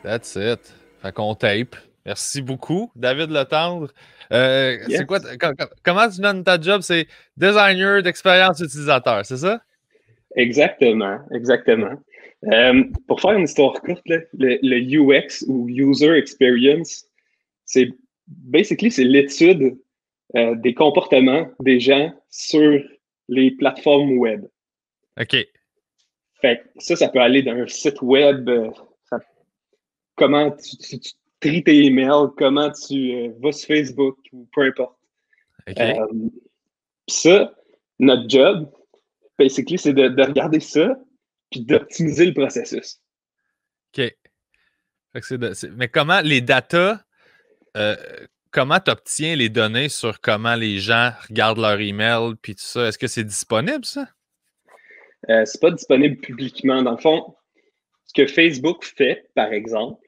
That's it. Fait qu'on tape. Merci beaucoup, David Letendre. C'est quoi, Yes. comment tu donnes ta job? C'est designer d'expérience utilisateur, c'est ça? Exactement, exactement. Pour faire une histoire courte, là, le UX ou User Experience, c'est c'est l'étude des comportements des gens sur les plateformes web. OK. Fait que ça peut aller d'un site web, comment tu tries tes emails, comment tu vas sur Facebook ou peu importe. OK. Euh, Ça, notre job, c'est de regarder ça puis d'optimiser le processus. OK. Fait que mais comment les datas, euh, comment tu obtiens les données sur comment les gens regardent leur email puis tout ça? Est-ce que c'est disponible, ça? C'est pas disponible publiquement. Dans le fond, ce que Facebook fait, par exemple,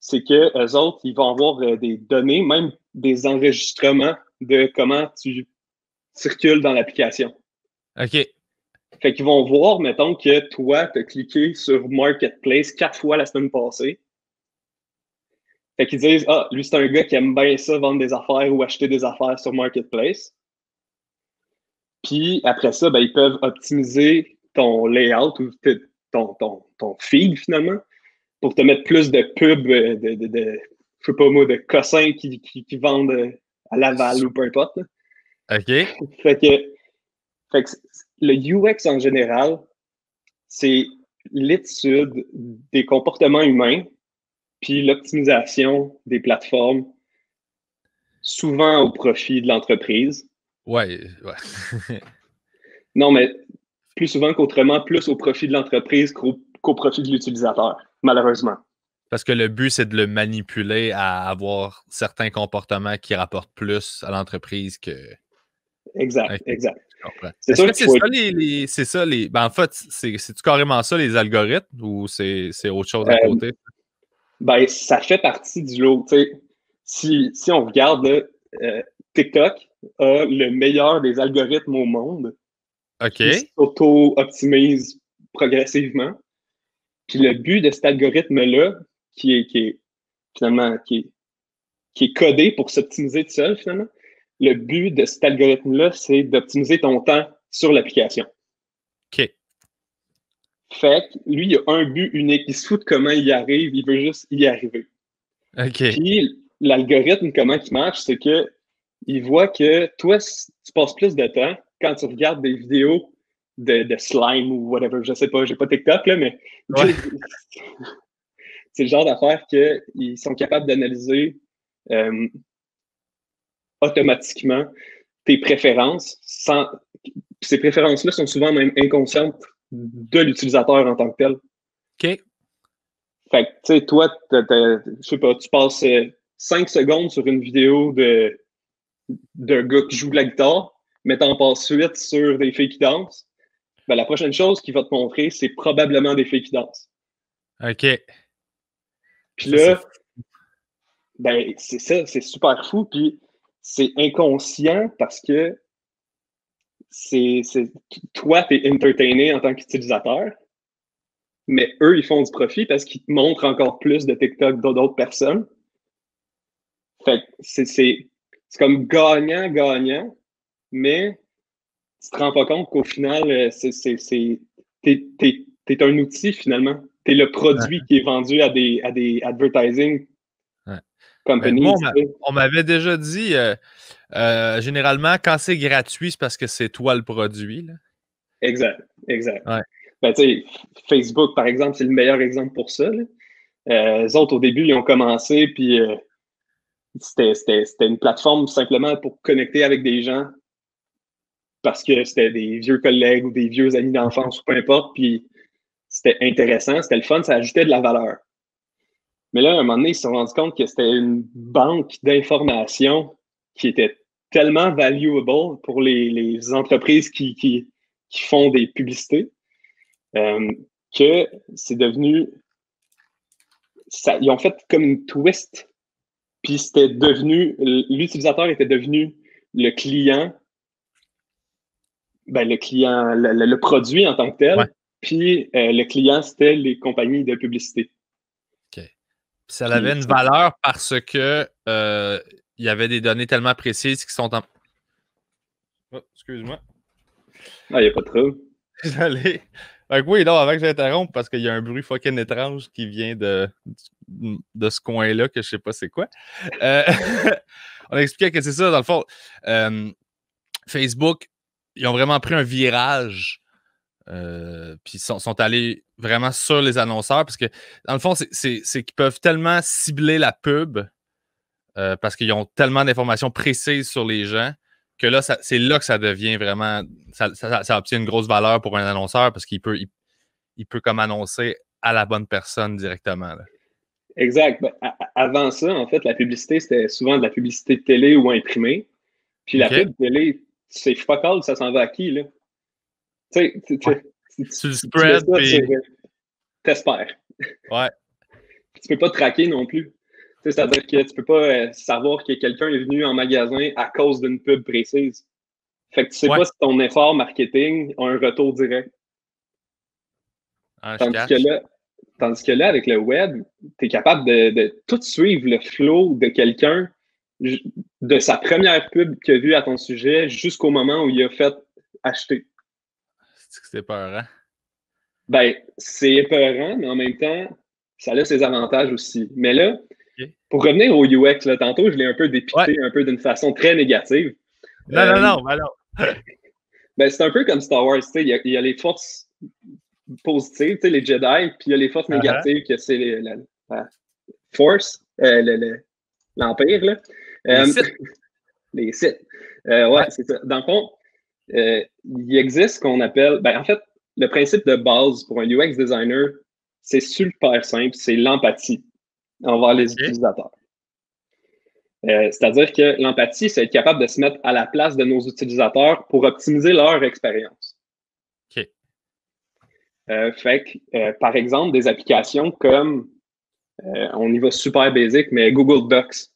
c'est que eux autres, ils vont avoir des données, même des enregistrements de comment tu circules dans l'application. OK. Fait qu'ils vont voir, mettons, que toi, tu as cliqué sur Marketplace 4 fois la semaine passée. Fait qu'ils disent, ah, lui, c'est un gars qui aime bien ça, vendre des affaires ou acheter des affaires sur Marketplace. Puis après ça, ben, ils peuvent optimiser ton layout ou ton feed finalement pour te mettre plus de pubs je sais pas moi, de cossins qui vendent à Laval ou peu importe. OK. Fait que, fait que le UX en général, c'est l'étude des comportements humains puis l'optimisation des plateformes, souvent au profit de l'entreprise. Ouais. Ouais. Non, mais plus souvent qu'autrement, plus au profit de l'entreprise qu'au profit de l'utilisateur, malheureusement. Parce que le but, c'est de le manipuler à avoir certains comportements qui rapportent plus à l'entreprise que. Exact, OK, exact. je comprends. C'est Est-ce sûr que qu'il c'est faut ça être. c'est ça ben en fait, c'est-tu carrément ça les algorithmes ou c'est autre chose à euh, côté? Ben, ça fait partie du lot. Si on regarde, là, TikTok a le meilleur des algorithmes au monde qui OK. s'auto-optimise progressivement. Puis le but de cet algorithme-là, qui est finalement qui est codé pour s'optimiser tout seul, finalement, le but de cet algorithme-là, c'est d'optimiser ton temps sur l'application. OK. Fait que lui, il a un but unique. Il se fout de comment il y arrive, il veut juste y arriver. OK. Puis l'algorithme, comment il marche, c'est que il voit que toi, tu passes plus de temps quand tu regardes des vidéos de slime ou whatever, je sais pas, j'ai pas TikTok, là, mais Ouais. c'est le genre d'affaires qu'ils sont capables d'analyser euh, automatiquement tes préférences sans. Ces préférences-là sont souvent même inconscientes de l'utilisateur en tant que tel. OK. Fait que, tu sais, toi, je sais pas, tu passes 5 secondes sur une vidéo d'un gars qui joue de la guitare, mais t'en passes 8 sur des filles qui dansent. Ben, la prochaine chose qu'il va te montrer, c'est probablement des filles qui dansent. OK. Puis Ça, c'est là, ben, c'est ça, c'est super fou. Puis c'est inconscient parce que c'est toi, tu es entertainé en tant qu'utilisateur, mais eux, ils font du profit parce qu'ils te montrent encore plus de TikTok d'autres personnes. Fait que c'est comme gagnant-gagnant, mais tu te rends pas compte qu'au final, t'es un outil finalement. T'es le ouais, produit qui est vendu à des advertising ouais. Ben, moi, companies. Tu sais. on m'avait déjà dit généralement, quand c'est gratuit, c'est parce que c'est toi le produit, là. Exact, exact. Ouais. Ben, tu sais, Facebook, par exemple, c'est le meilleur exemple pour ça. Là. Les autres, au début, ils ont commencé, puis c'était une plateforme simplement pour connecter avec des gens parce que c'était des vieux collègues ou des vieux amis d'enfance ou peu importe, puis c'était intéressant, c'était le fun, ça ajoutait de la valeur. Mais là, à un moment donné, ils se sont rendus compte que c'était une banque d'informations qui était tellement valuable pour les entreprises qui font des publicités euh, que c'est devenu. Ils ont fait comme une twist, puis c'était devenu. L'utilisateur était devenu le client, ben, le produit en tant que Ouais. tel, puis le client, c'était les compagnies de publicité. OK. Ça avait une valeur parce que il y avait des données tellement précises qui sont en... Oh, excuse-moi. Ah, il n'y a pas de trouble. Désolé. Oui, non, avant que j'interrompe, parce qu'il y a un bruit fucking étrange qui vient de ce coin-là, que je sais pas c'est quoi. On expliquait que c'est ça, dans le fond. Facebook, ils ont vraiment pris un virage, puis ils sont allés vraiment sur les annonceurs, parce que, dans le fond, c'est qu'ils peuvent tellement cibler la pub, parce qu'ils ont tellement d'informations précises sur les gens, que là, c'est là que ça devient vraiment... Ça obtient une grosse valeur pour un annonceur, parce qu'il peut comme annoncer à la bonne personne directement. Là. Exact. Ben, avant ça, en fait, la publicité, c'était souvent de la publicité de télé ou imprimée. Puis la pub télé, c'est fuck all, ça s'en va à qui, là? Tu sais, tu le spread, puis... T'espères. Ouais. Puis tu peux pas traquer non plus. C'est-à-dire que tu peux pas savoir que quelqu'un est venu en magasin à cause d'une pub précise. Fait que tu sais pas si ton effort marketing a un retour direct. Ah, tandis que là, avec le web, tu es capable de tout suivre le flow de quelqu'un de sa première pub qu'il a vue à ton sujet jusqu'au moment où il a fait acheter. C'est épeurant. Ben, c'est épeurant, mais en même temps, ça a ses avantages aussi. Mais là, pour revenir au UX, là, tantôt, je l'ai un peu dépité un peu d'une façon très négative. Non. Ben, c'est un peu comme Star Wars, il y a les forces positives, les Jedi, puis il y a les forces négatives, que c'est la Force, l'Empire, là. Les Sith. C'est ça. Dans le fond, il existe ce qu'on appelle... Ben, en fait, le principe de base pour un UX designer, c'est super simple, c'est l'empathie envers les utilisateurs. C'est-à-dire que l'empathie, c'est être capable de se mettre à la place de nos utilisateurs pour optimiser leur expérience. OK. Fait que, par exemple, des applications comme, on y va super basic, mais Google Docs.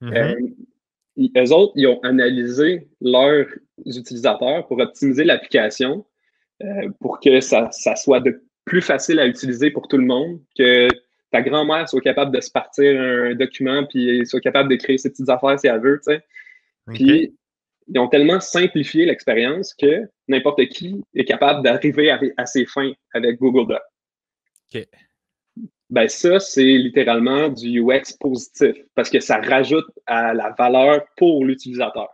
Eux autres, ils ont analysé leurs utilisateurs pour optimiser l'application pour que ça soit de plus facile à utiliser pour tout le monde, que ta grand-mère soit capable de se partir un document puis soit capable de créer ses petites affaires si elle veut, tu sais. Puis, ils ont tellement simplifié l'expérience que n'importe qui est capable d'arriver à ses fins avec Google Docs. OK. Ben ça, c'est littéralement du UX positif parce que ça rajoute à la valeur pour l'utilisateur.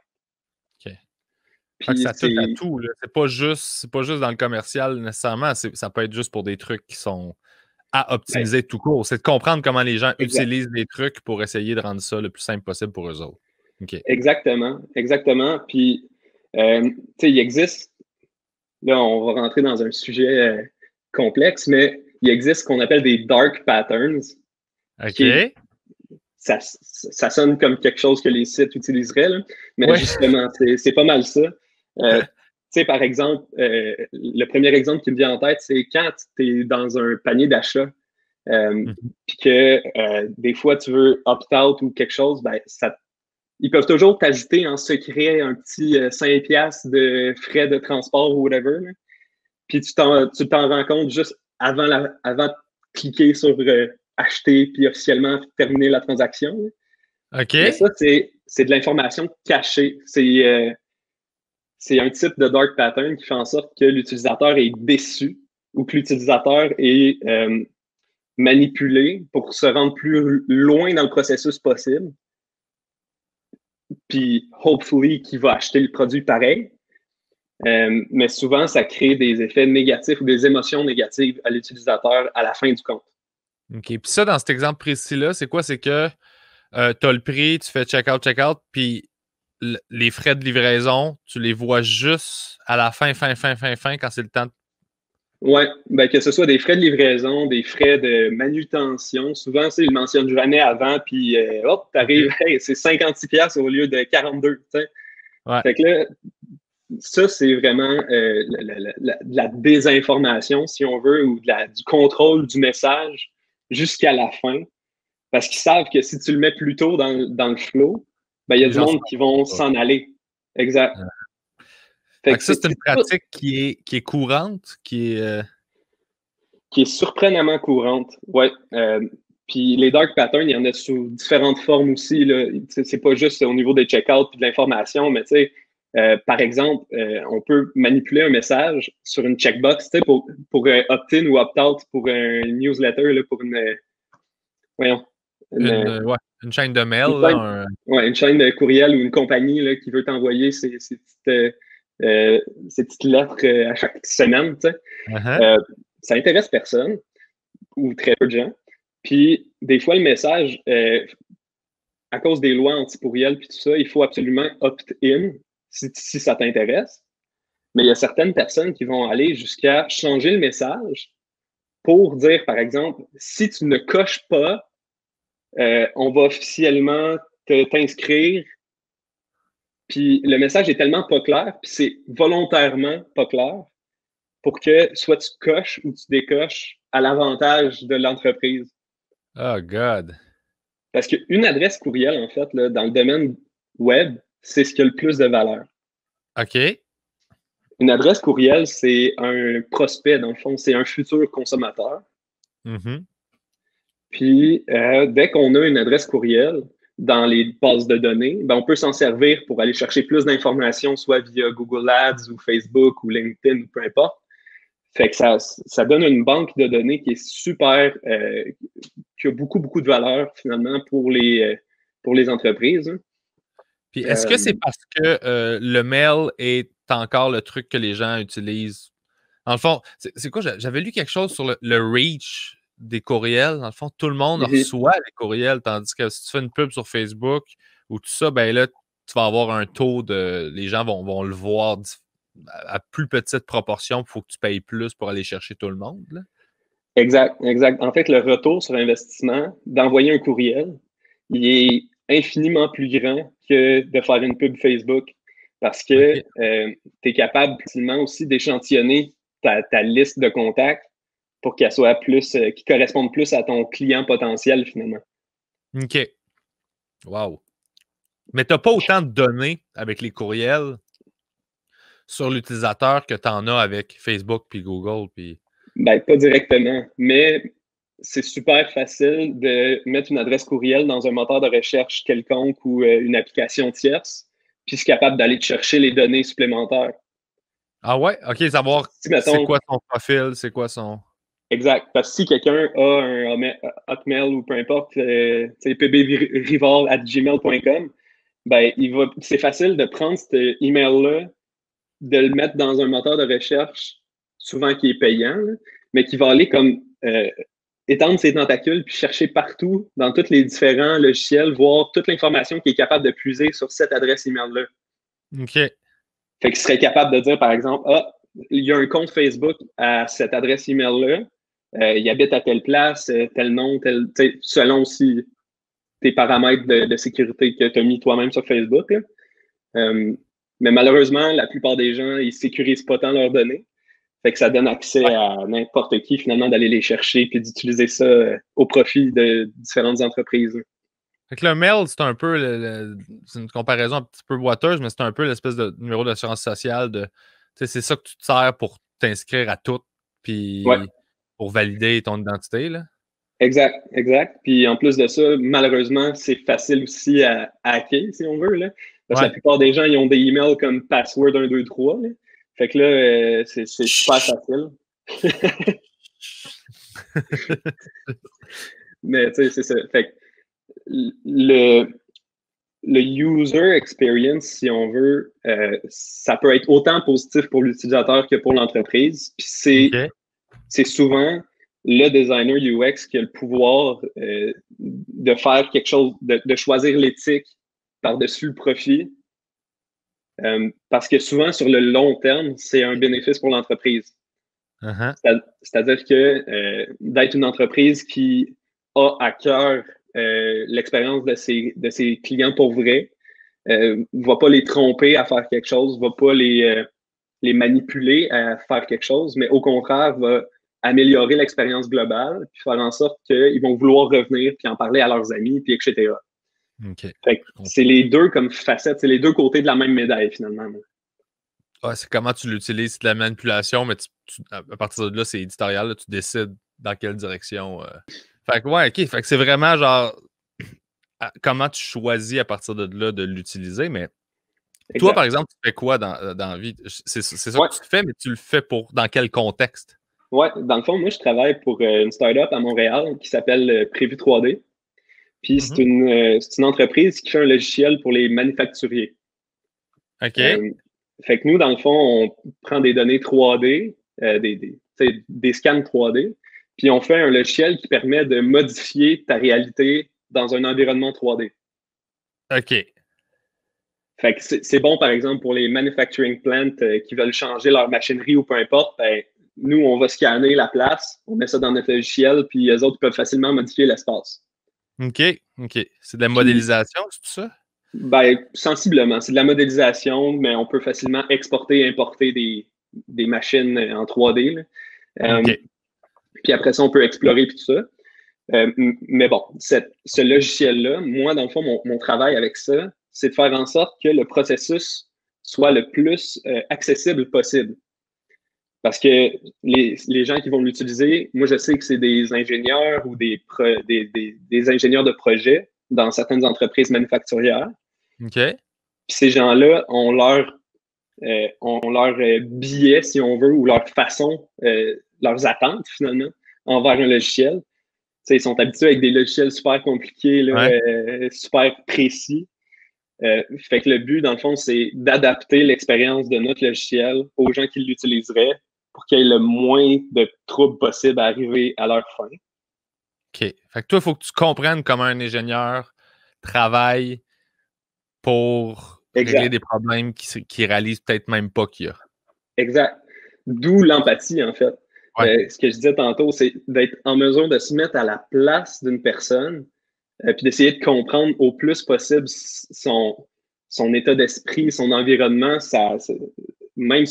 OK. Puis ça touche à tout. C'est pas juste dans le commercial nécessairement. Ça peut être juste pour des trucs qui sont à optimiser tout court. C'est de comprendre comment les gens utilisent les trucs pour essayer de rendre ça le plus simple possible pour eux autres. Okay. Exactement. Puis, tu sais, il existe, là, on va rentrer dans un sujet complexe, mais il existe ce qu'on appelle des dark patterns. OK. Ça sonne comme quelque chose que les sites utiliseraient, là, mais justement, c'est pas mal ça. Tu sais, par exemple, le premier exemple qui me vient en tête, c'est quand tu es dans un panier d'achat, puis que des fois tu veux opt-out ou quelque chose, ben, ils peuvent toujours t'ajouter en secret un petit 5$ de frais de transport ou whatever. Là. Puis tu t'en rends compte juste avant de cliquer sur acheter puis officiellement terminer la transaction. Là. OK. Mais ça, c'est de l'information cachée. C'est un type de dark pattern qui fait en sorte que l'utilisateur est déçu ou que l'utilisateur est manipulé pour se rendre plus loin dans le processus possible. Puis, hopefully, qui va acheter le produit pareil. Mais souvent, ça crée des effets négatifs ou des émotions négatives à l'utilisateur à la fin du compte. OK. Puis ça, dans cet exemple précis-là, c'est quoi? C'est que tu as le prix, tu fais check-out, puis les frais de livraison, tu les vois juste à la fin, quand c'est le temps. Oui, ben que ce soit des frais de livraison, des frais de manutention. Souvent, ils ne le mentionnent jamais avant, puis hop, t'arrives, hey, c'est 56$ au lieu de 42$. Ouais. Fait que là, ça, c'est vraiment la désinformation, si on veut, ou du contrôle du message jusqu'à la fin. Parce qu'ils savent que si tu le mets plus tôt dans le flow, ben, il y a du monde qui vont s'en aller. Exact. Fait que ça, c'est une pratique qui est courante, qui est surprenamment courante. Ouais. Puis les dark patterns, il y en a sous différentes formes aussi. C'est pas juste au niveau des checkouts et de l'information, mais tu sais, par exemple, on peut manipuler un message sur une checkbox pour opt-in ou opt-out pour un newsletter, là, pour voyons, une chaîne de mail. une chaîne, Là, une chaîne de courriel ou une compagnie là, qui veut t'envoyer ces petites lettres à chaque semaine. Tu sais. Ça intéresse personne ou très peu de gens. Puis, des fois, le message, à cause des lois anti-pourriel puis tout ça, il faut absolument opt-in si ça t'intéresse. Mais il y a certaines personnes qui vont aller jusqu'à changer le message pour dire, par exemple, si tu ne coches pas, on va officiellement t'inscrire. Puis le message est tellement pas clair, puis c'est volontairement pas clair pour que soit tu coches ou tu décoches à l'avantage de l'entreprise. Oh, God. Parce qu'une adresse courriel, en fait, là, dans le domaine web, c'est ce qui a le plus de valeur. OK. Une adresse courriel, c'est un prospect, dans le fond, c'est un futur consommateur. Mm-hmm. Puis, dès qu'on a une adresse courriel dans les bases de données, ben, on peut s'en servir pour aller chercher plus d'informations, soit via Google Ads ou Facebook ou LinkedIn ou peu importe. Fait que ça donne une banque de données qui est super, qui a beaucoup, beaucoup de valeur finalement pour les entreprises. Puis est-ce que c'est parce que le mail est encore le truc que les gens utilisent? Dans le fond, c'est quoi? J'avais lu quelque chose sur le reach des courriels. Dans le fond, tout le monde reçoit les courriels, tandis que si tu fais une pub sur Facebook ou tout ça, ben là, tu vas avoir un taux de... Les gens vont le voir à plus petite proportion. Il faut que tu payes plus pour aller chercher tout le monde. Là. Exact, exact. En fait, le retour sur investissement d'envoyer un courriel, il est infiniment plus grand que de faire une pub Facebook parce que tu es capable facilement aussi d'échantillonner ta liste de contacts pour qu'elle soit plus, qui corresponde plus à ton client potentiel finalement. OK. Wow. Mais tu n'as pas autant de données avec les courriels sur l'utilisateur que tu en as avec Facebook puis Google. Puis... Ben, pas directement, mais c'est super facile de mettre une adresse courriel dans un moteur de recherche quelconque ou une application tierce, puis c'est capable d'aller chercher les données supplémentaires. Ah ouais? OK, savoir c'est quoi son profil, c'est quoi son... Exact. Parce que si quelqu'un a un Hotmail ou peu importe, pbrival@gmail.com, ben, c'est facile de prendre cet email-là, de le mettre dans un moteur de recherche, souvent qui est payant, là, mais qui va aller comme étendre ses tentacules puis chercher partout dans tous les différents logiciels, voir toute l'information qu'il est capable de puiser sur cette adresse email-là. OK. Fait qu'il serait capable de dire, par exemple, il y a un compte Facebook à cette adresse email-là, il habite à telle place, tel nom, selon aussi tes paramètres de sécurité que tu as mis toi-même sur Facebook. Mais malheureusement, la plupart des gens, ils ne sécurisent pas tant leurs données. Fait que ça donne accès à n'importe qui, finalement, d'aller les chercher puis d'utiliser ça au profit de différentes entreprises. Fait que le mail, c'est un peu, c'est une comparaison un petit peu boiteuse, mais c'est un peu l'espèce de numéro d'assurance sociale. C'est ça que tu te sers pour t'inscrire à tout, puis pour valider ton identité, là. Exact, exact. Puis en plus de ça, malheureusement, c'est facile aussi à hacker, si on veut, là. Parce que la plupart des gens, ils ont des emails comme password 123, là. Fait que là, c'est super facile. Mais tu sais, c'est ça. Fait que le user experience, si on veut, ça peut être autant positif pour l'utilisateur que pour l'entreprise. Puis c'est souvent le designer UX qui a le pouvoir de faire quelque chose, de choisir l'éthique par-dessus le profit. Parce que souvent, sur le long terme, c'est un bénéfice pour l'entreprise. C'est-à-dire que d'être une entreprise qui a à cœur l'expérience de ses clients pour vrai, ne va pas les tromper à faire quelque chose, ne va pas les manipuler à faire quelque chose, mais au contraire, va améliorer l'expérience globale, puis faire en sorte qu'ils vont vouloir revenir, puis en parler à leurs amis, puis etc. C'est les deux comme facettes, c'est les deux côtés de la même médaille, finalement. Ouais, c'est comment tu l'utilises, c'est de la manipulation, mais à partir de là, c'est éditorial, là, tu décides dans quelle direction. Fait que, ouais, OK. Fait que c'est vraiment genre comment tu choisis à partir de là de l'utiliser. Mais toi, par Exact. exemple, tu fais quoi dans la vie? C'est ça que Ouais, tu fais, mais tu le fais dans quel contexte? ouais. Dans le fond, moi, je travaille pour une startup à Montréal qui s'appelle Prévu 3D. Puis Mhm. c'est une entreprise qui fait un logiciel pour les manufacturiers. OK. Euh, Fait que nous, dans le fond, on prend des données 3D, des scans 3D, puis on fait un logiciel qui permet de modifier ta réalité dans un environnement 3D. OK. Fait que c'est bon, par exemple, pour les manufacturing plants qui veulent changer leur machinerie ou peu importe. Ben, nous, on va scanner la place, on met ça dans notre logiciel, puis les autres peuvent facilement modifier l'espace. OK. OK. C'est de la Puis, modélisation, c'est tout ça? ben, sensiblement, c'est de la modélisation, mais on peut facilement exporter et importer des machines en 3D, là. Euh, OK. Puis après ça, on peut explorer tout ça. Mais bon, ce logiciel-là, moi, dans le fond, mon travail avec ça, c'est de faire en sorte que le processus soit le plus accessible possible. Parce que les gens qui vont l'utiliser, moi, je sais que c'est des ingénieurs ou des ingénieurs de projet dans certaines entreprises manufacturières. OK. Puis ces gens-là ont leur billet, si on veut, ou leur façon, leurs attentes, finalement, envers un logiciel. T'sais, ils sont habitués avec des logiciels super compliqués, là, Ouais. super précis. Fait que le but, dans le fond, c'est d'adapter l'expérience de notre logiciel aux gens qui l'utiliseraient pour qu'il y ait le moins de troubles possible à arriver à leur fin. OK. Fait que toi, il faut que tu comprennes comment un ingénieur travaille pour régler Exact. des problèmes qu'il réalise peut-être même pas qu'il y a. Exact. D'où l'empathie, en fait. Ouais. Ce que je disais tantôt, c'est d'être en mesure de se mettre à la place d'une personne, puis d'essayer de comprendre au plus possible son état d'esprit, son environnement, même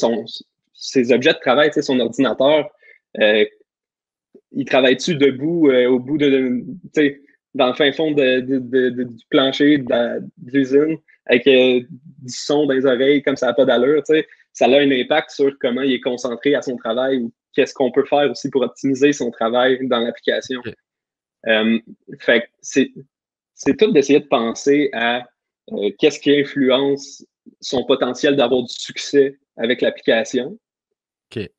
ses objets de travail, son ordinateur. Euh, il travaille-tu debout au bout dans le fin fond du plancher de l'usine avec du son dans les oreilles comme ça n'a pas d'allure, ça a un impact sur comment il est concentré à son travail ou qu'est-ce qu'on peut faire aussi pour optimiser son travail dans l'application. OK. Euh, Fait que c'est tout d'essayer de penser à qu'est-ce qui influence son potentiel d'avoir du succès avec l'application. OK.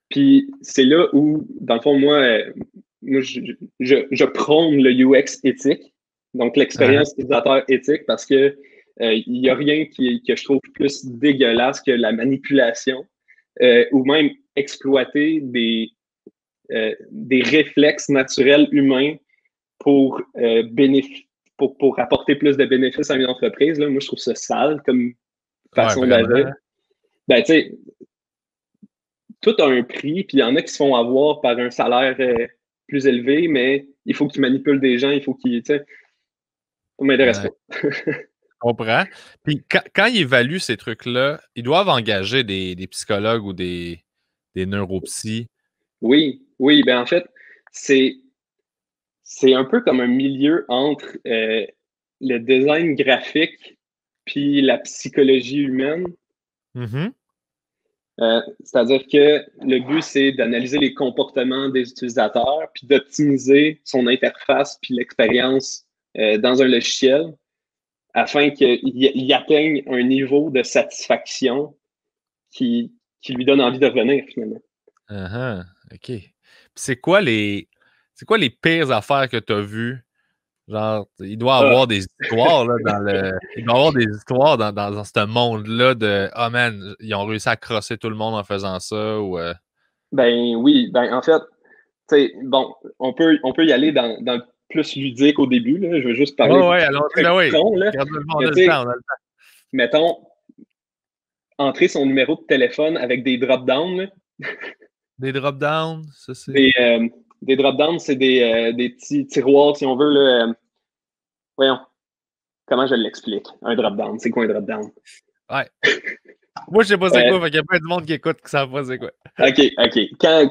Puis c'est là où, dans le fond, moi je prône le UX éthique, donc Uh-huh. l'expérience utilisateur éthique, parce que il n'y a rien que je trouve plus dégueulasse que la manipulation ou même exploiter des réflexes naturels humains pour, pour apporter plus de bénéfices à une entreprise. Là. Moi, je trouve ça sale comme Ouais, façon vraiment. d'agir. Ben, tu sais, tout a un prix, puis il y en a qui se font avoir par un salaire plus élevé, mais il faut qu'ils manipulent des gens, il faut qu'ils, tu sais, ça m'intéresse Ouais, pas. je comprends. Puis quand ils évaluent ces trucs-là, ils doivent engager des psychologues ou des neuropsys. Oui, oui, ben en fait, c'est c'est un peu comme un milieu entre le design graphique puis la psychologie humaine. Mhm. C'est-à-dire que le but, c'est d'analyser les comportements des utilisateurs, puis d'optimiser son interface puis l'expérience dans un logiciel afin qu'il atteigne un niveau de satisfaction qui lui donne envie de revenir finalement. Uh-huh. OK. Puis c'est quoi les pires affaires que tu as vues? Genre, il doit y Ah, avoir des histoires là, il doit y avoir des histoires dans ce monde-là de oh man, ils ont réussi à crosser tout le monde en faisant ça ou ben oui, ben en fait, tu sais, bon, on peut y aller dans le plus ludique au début, là. Je veux juste parler ouais, allons-y, très ben oui. con, là. Regarde le monde Mais a tu le temps, sais, on a le temps. mettons, entrer son numéro de téléphone avec des drop-downs, Des drop-downs, ça c'est. Des, euh, des drop-downs, c'est des petits tiroirs, si on veut. Là, voyons, comment je l'explique? Un drop-down, c'est quoi un drop-down? Ouais. Moi, je sais pas c'est Euh, quoi, fait qu'il y a plein de monde qui écoute qui savent pas c'est quoi. OK, OK.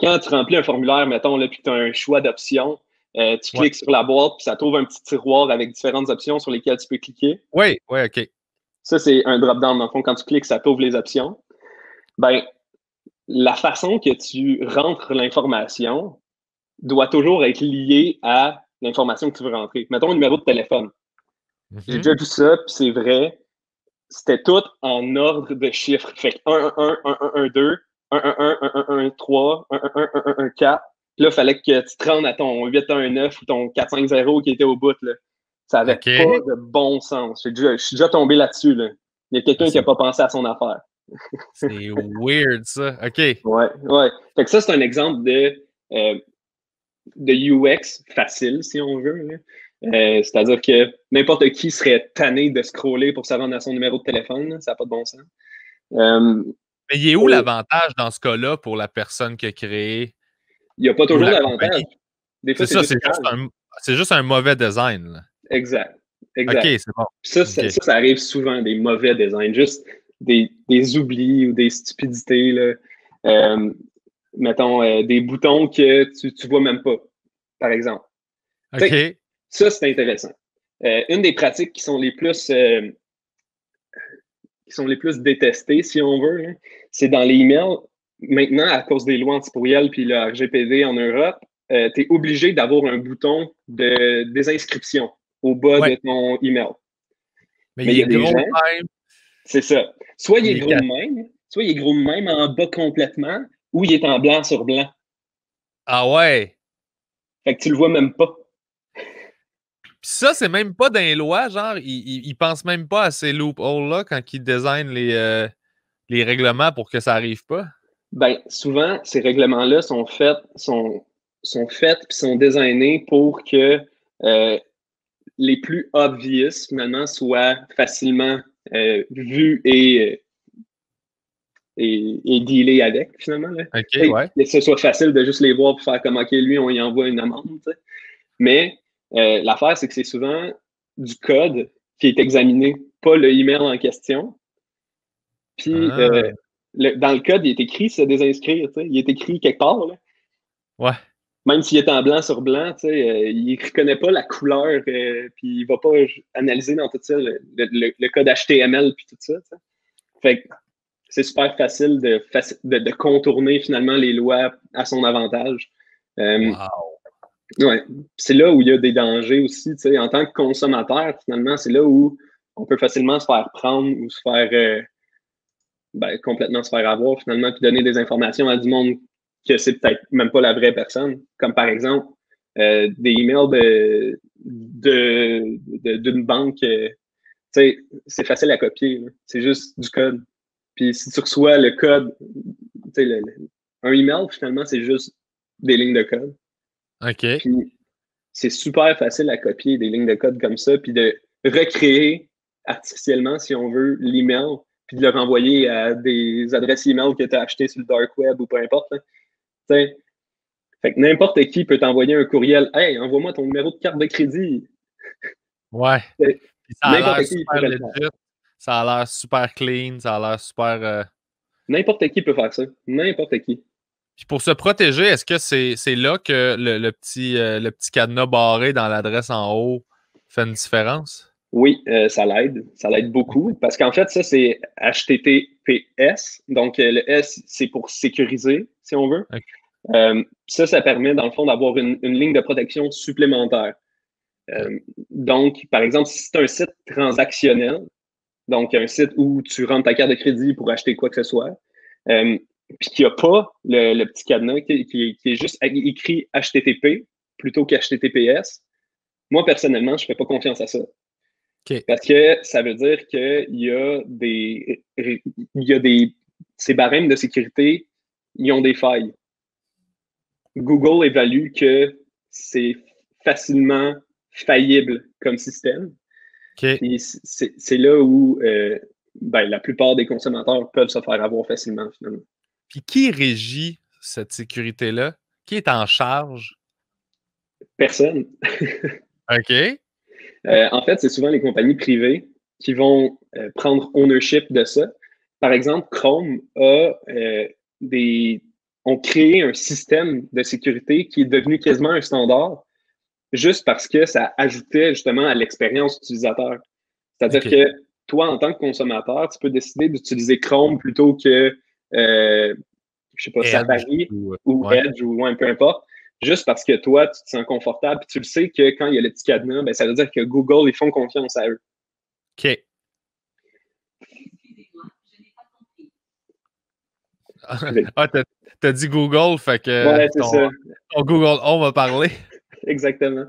Quand tu remplis un formulaire, mettons, là, puis tu as un choix d'options, tu Ouais. cliques sur la boîte, puis ça t'ouvre un petit tiroir avec différentes options sur lesquelles tu peux cliquer. Oui, ouais, OK. Ça, c'est un drop-down. Dans le fond, quand tu cliques, ça t'ouvre les options. Ben, la façon que tu rentres l'information, doit toujours être lié à l'information que tu veux rentrer. Mettons un numéro de téléphone. J'ai déjà vu ça, puis c'est vrai. C'était tout en ordre de chiffres. Fait que 1, 1, 1, 1, 1, 2, 1, 1, 1, 1, 1, 1, 3, 1, 1, 1, 1, 1, 4. Puis là, il fallait que tu te rendes à ton 8, 1, 9 ou ton 4, 5, 0 qui était au bout. Là. Ça n'avait OK. pas de bon sens. Je suis déjà tombé là-dessus. Là. Il y a quelqu'un qui n'a pas pensé à son affaire. C'est weird, ça. OK. Ouais, ouais. Fait que ça, c'est un exemple de UX facile, si on veut. C'est-à-dire que n'importe qui serait tanné de scroller pour se rendre à son numéro de téléphone. Là. Ça n'a pas de bon sens. Mais il est où l'avantage dans ce cas-là pour la personne qui a créé Il n'y a pas ou toujours la d'avantage. compagnie? Des fois, C'est ça, c'est juste un mauvais design. Là. Exact. OK, Exact. c'est bon. Ça, OK. ça arrive souvent, des mauvais designs, juste des oublis ou des stupidités. Là. Mettons, des boutons que tu vois même pas, par exemple. OK. Ça, c'est intéressant. Une des pratiques qui sont les plus détestées, si on veut, hein, c'est dans les emails. Maintenant, à cause des lois anti-pourriel puis le RGPD en Europe, tu es obligé d'avoir un bouton de désinscription au bas de ton email. Mais Mais il il y est a des gros gens, de même. c'est ça. Soit il Il est est gros de caché. même, soit il est gros de même en bas complètement, ou il est en blanc sur blanc. Ah ouais. Fait que tu le vois même pas. Puis ça, c'est même pas dans les lois, genre, ils pensent même pas à ces loopholes-là quand ils designent les règlements pour que ça arrive pas. Ben, souvent, ces règlements-là sont faits puis sont designés pour que les plus obvious, finalement, soient facilement vus et dealés avec, finalement. Là. OK, ouais. Que ce soit facile de juste les voir et faire comme, OK, lui, on y envoie une amende. T'sais. Mais l'affaire, c'est que c'est souvent du code qui est examiné, pas le email en question. Puis, Ah, dans le code, il est écrit se désinscrire. Il est écrit quelque part. Là. ouais. Même s'il est en blanc sur blanc, il ne reconnaît pas la couleur, puis il ne va pas analyser dans tout ça le code HTML puis tout ça. T'sais. Fait que c'est super facile de contourner finalement les lois à son avantage. Wow. Ouais. C'est là où il y a des dangers aussi. En tant que consommateur, finalement, c'est là où on peut facilement se faire prendre ou se faire complètement se faire avoir finalement, puis donner des informations à du monde que c'est peut-être même pas la vraie personne. Comme par exemple, des emails d'une banque, c'est facile à copier. Là. C'est juste du code. Puis si tu reçois le code, un email, finalement, c'est juste des lignes de code. OK. Puis c'est super facile à copier des lignes de code comme ça, puis de recréer artificiellement, si on veut, l'email, puis de le renvoyer à des adresses email que tu as achetées sur le dark web ou peu importe. Hein. Fait que n'importe qui peut t'envoyer un courriel. Hey, envoie-moi ton numéro de carte de crédit. Ouais. Puis ça a N'importe l'air qui super pourrait le faire. legit. Ça a l'air super clean. Ça a l'air super. N'importe qui peut faire ça. N'importe qui. Puis pour se protéger, est-ce que c'est là que le petit cadenas barré dans l'adresse en haut fait une différence? Oui, ça l'aide. Ça l'aide beaucoup. Parce qu'en fait, ça, c'est HTTPS. Donc, le S, c'est pour sécuriser, si on veut. Okay. Ça permet, dans le fond, d'avoir une ligne de protection supplémentaire. Donc, par exemple, si c'est un site transactionnel, donc un site où tu rentres ta carte de crédit pour acheter quoi que ce soit, puis qu'il n'y a pas le petit cadenas qui est juste écrit HTTP plutôt qu'HTTPS, moi, personnellement, je ne fais pas confiance à ça. Okay. Parce que ça veut dire qu'il y a ces barèmes de sécurité, ils ont des failles. Google évalue que c'est facilement faillible comme système. Okay. C'est là où la plupart des consommateurs peuvent se faire avoir facilement, finalement. Puis qui régit cette sécurité-là? Qui est en charge? Personne. OK. En fait, c'est souvent les compagnies privées qui vont prendre ownership de ça. Par exemple, Chrome ont créé un système de sécurité qui est devenu quasiment un standard juste parce que ça ajoutait justement à l'expérience utilisateur. C'est-à-dire OK. que toi, en tant que consommateur, tu peux décider d'utiliser Chrome plutôt que, je sais pas, Edge Safari ou ou ouais. Edge ou peu importe. juste parce que toi, tu te sens confortable, puis tu le sais que quand il y a le petit cadenas, ben, ça veut dire que Google, ils font confiance à eux. OK. Ah, t'as dit Google, fait que Ouais, c'est ça. ton Google Home va parler. Exactement.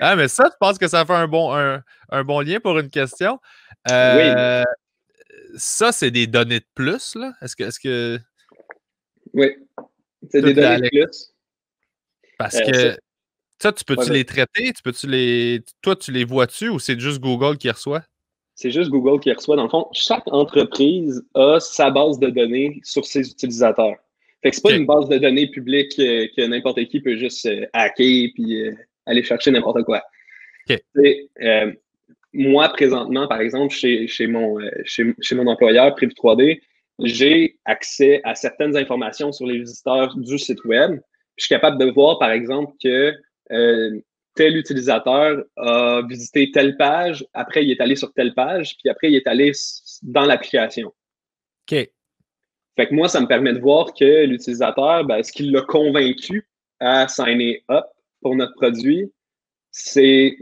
Ah, mais ça, je pense que ça fait un bon lien pour une question. Oui, Ça, c'est des données de plus, là? Est-ce que oui. C'est des toutes les données de plus. parce Ça, que ça, tu peux-tu ouais, les traiter? Toi, tu les vois-tu ou c'est juste Google qui reçoit? c'est juste Google qui reçoit. Dans le fond, chaque entreprise a sa base de données sur ses utilisateurs. Fait que c'est pas OK. une base de données publique que n'importe qui peut juste hacker puis aller chercher n'importe quoi. OK. Moi, présentement, par exemple, chez mon employeur, Prévu 3D, j'ai accès à certaines informations sur les visiteurs du site web. Je suis capable de voir, par exemple, que tel utilisateur a visité telle page, après il est allé sur telle page, puis après il est allé dans l'application. OK. Fait que moi, ça me permet de voir que l'utilisateur, ben, ce qui l'a convaincu à signer up pour notre produit, c'est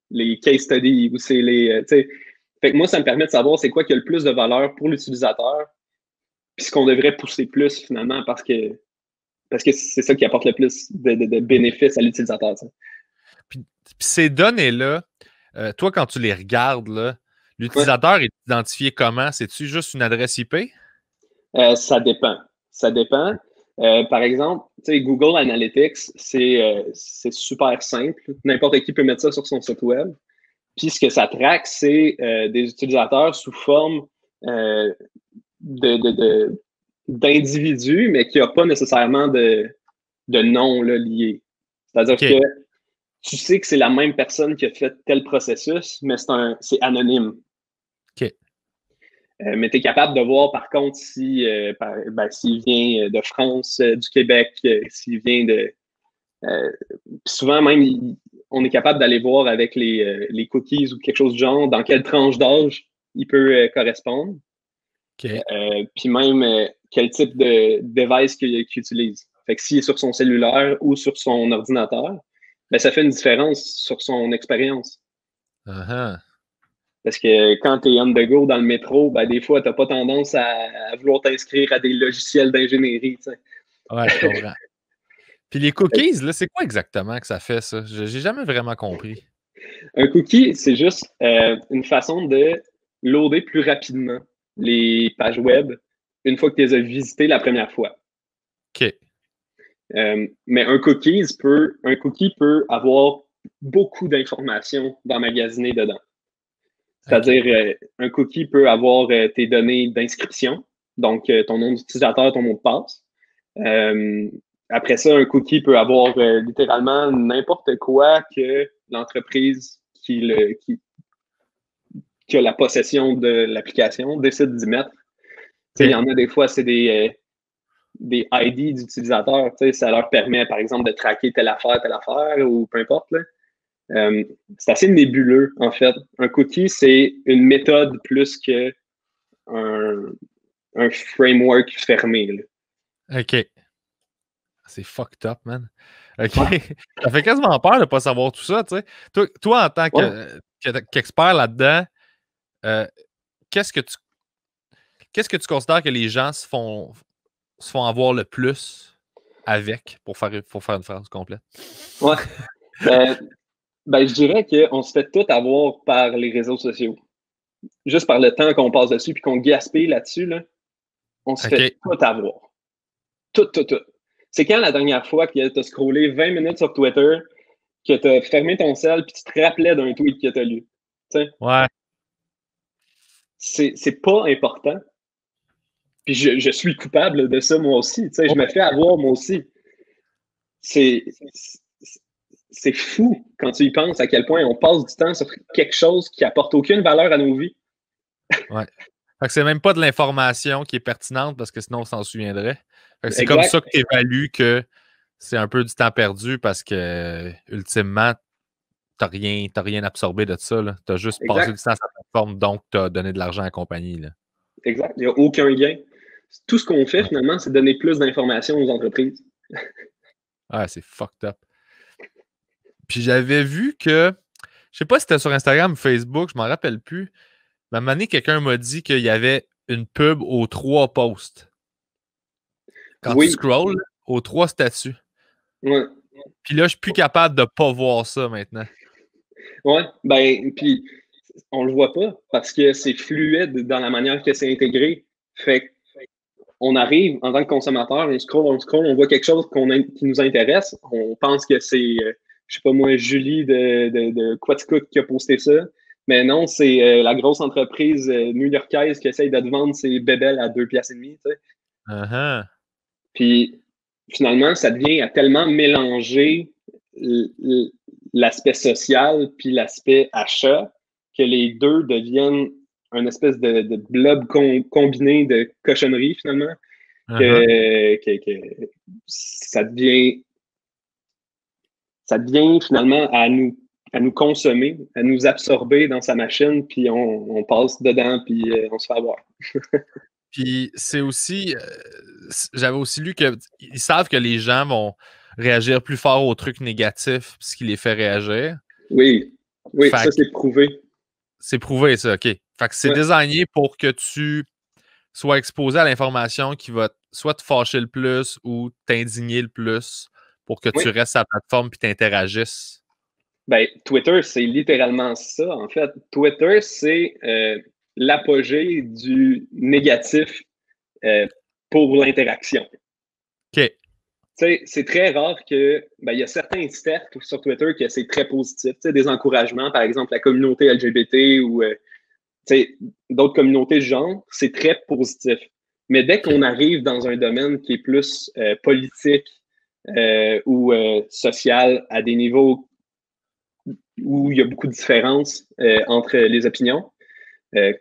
les case studies ou c'est les. Fait que moi, ça me permet de savoir c'est quoi qui a le plus de valeur pour l'utilisateur, puis ce qu'on devrait pousser plus finalement parce que c'est ça qui apporte le plus de bénéfices à l'utilisateur. Puis ces données-là, toi, quand tu les regardes, là, Ouais. l'utilisateur est identifié comment? C'est-tu juste une adresse IP? Ça dépend. Ça dépend. Par exemple, Google Analytics, c'est super simple. N'importe qui peut mettre ça sur son site web. Puis ce que ça traque, c'est des utilisateurs sous forme euh, d'individus, mais qui n'ont pas nécessairement de nom là, lié. C'est-à-dire OK. que tu sais que c'est la même personne qui a fait tel processus, mais c'est anonyme. OK. Mais tu es capable de voir, par contre, s'il vient de France, du Québec, s'il vient de. Souvent, même, on est capable d'aller voir avec les cookies ou quelque chose du genre, dans quelle tranche d'âge il peut correspondre. OK. Puis même, quel type de device qu'il utilise. Fait que s'il est sur son cellulaire ou sur son ordinateur, ben, ça fait une différence sur son expérience. Uh-huh. Parce que quand tu es on the go dans le métro, ben, des fois, tu n'as pas tendance à vouloir t'inscrire à des logiciels d'ingénierie. Ouais, je comprends. Puis les cookies, là, c'est quoi exactement que ça fait, ça? J'ai jamais vraiment compris. Un cookie, c'est juste une façon de loader plus rapidement les pages web une fois que tu les as visitées la première fois. OK. Mais un cookie peut avoir beaucoup d'informations d'emmagasiner dedans. OK. C'est-à-dire, un cookie peut avoir tes données d'inscription, donc ton nom d'utilisateur, ton mot de passe. Euh, Après ça, un cookie peut avoir littéralement n'importe quoi que l'entreprise qui a la possession de l'application décide d'y mettre. Il y OK. en a des fois, c'est des ID d'utilisateurs. Ça leur permet, par exemple, de traquer telle affaire, ou peu importe. Là. C'est assez nébuleux, en fait. Un cookie, c'est une méthode plus que un framework fermé. Là. OK. C'est fucked up, man. OK. Ouais, Ça fait quasiment peur de ne pas savoir tout ça, tu sais. Toi, en tant ouais. qu'expert là-dedans, euh, qu'est-ce que tu qu'est-ce que tu considères que les gens se font avoir le plus avec pour faire une phrase complète? Ouais. Euh, ben, je dirais qu'on se fait tout avoir par les réseaux sociaux. Juste par le temps qu'on passe dessus puis qu'on gaspille là-dessus, là, on se fait OK. tout avoir. Tout, tout, tout. C'est quand la dernière fois que tu as scrollé 20 minutes sur Twitter, que tu as fermé ton cell puis tu te rappelais d'un tweet que tu as lu? T'sais, Ouais. c'est pas important. Puis je suis coupable de ça moi aussi. Je me fais avoir moi aussi. C'est c'est fou quand tu y penses à quel point on passe du temps sur quelque chose qui apporte aucune valeur à nos vies. Ouais. Fait que c'est même pas de l'information qui est pertinente parce que sinon on s'en souviendrait. Fait que c'est comme Exact. ça que tu évalues que c'est un peu du temps perdu parce que ultimement, t'as rien absorbé de ça. Tu as juste passé Exact. du temps sur la plateforme, donc tu as donné de l'argent à la compagnie. Là. Exact. Il n'y a aucun gain. Tout ce qu'on fait, Ouais. finalement, c'est donner plus d'informations aux entreprises. Ah, c'est fucked up. Puis j'avais vu que, je sais pas si c'était sur Instagram ou Facebook, je m'en rappelle plus, mais à un moment donné, quelqu'un m'a dit qu'il y avait une pub aux 3 posts. Quand tu Oui, scrolls, aux 3 statuts. ouais, Puis là, je suis plus capable de pas voir ça maintenant. ouais. Ben, puis on le voit pas parce que c'est fluide dans la manière que c'est intégré. Fait on arrive en tant que consommateur, on scroll, on voit quelque chose qui nous intéresse. On pense que c'est, je sais pas moi, Julie de Quaticook qui a posté ça. Mais non, c'est la grosse entreprise new-yorkaise qui essaye de te vendre ses bébelles à 2,5 $. Tu sais. Uh-huh. Puis finalement, ça devient à tellement mélanger l'aspect social puis l'aspect achat que les deux deviennent un espèce de blob combiné de cochonneries finalement Uh-huh. que ça devient finalement à nous consommer, à nous absorber dans sa machine, puis on passe dedans, puis on se fait avoir. Puis c'est aussi, j'avais aussi lu qu'ils savent que les gens vont réagir plus fort aux trucs négatifs, ce qui les fait réagir. Oui, oui, Fait ça que c'est prouvé. c'est prouvé, ça, OK. Fait que c'est Ouais, désigné pour que tu sois exposé à l'information qui va soit te fâcher le plus ou t'indigner le plus pour que tu oui. restes sur la plateforme puis t'interagisses. Ben, Twitter, c'est littéralement ça, en fait. Twitter, c'est l'apogée du négatif euh, pour l'interaction. OK. C'est très rare que. Ben, il y a certains cercles sur Twitter que c'est très positif. Des encouragements, par exemple, la communauté LGBT ou d'autres communautés de genre, c'est très positif. Mais dès OK. qu'on arrive dans un domaine qui est plus politique ou social à des niveaux où il y a beaucoup de différences entre les opinions,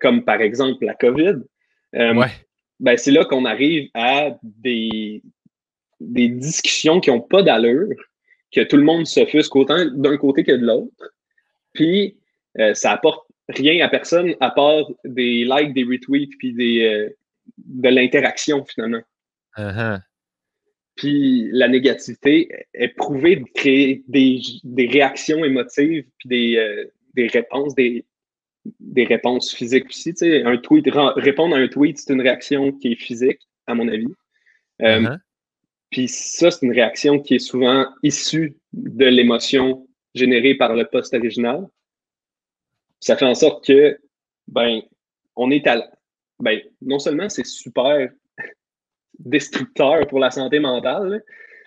comme par exemple la COVID, euh, Ouais. ben, c'est là qu'on arrive à des discussions qui n'ont pas d'allure, que tout le monde s'offusque autant d'un côté que de l'autre. Puis, ça apporte rien à personne à part des likes, des retweets, puis de l'interaction finalement. Uh-huh. Puis la négativité est prouvée de créer des réactions émotives, puis des réponses, des réponses physiques aussi. Tu sais, répondre à un tweet, c'est une réaction qui est physique, à mon avis. Euh, Uh-huh. Puis ça, c'est une réaction qui est souvent issue de l'émotion générée par le post original. Ça fait en sorte que, ben, on est à. Ben, non seulement c'est super destructeur pour la santé mentale, là.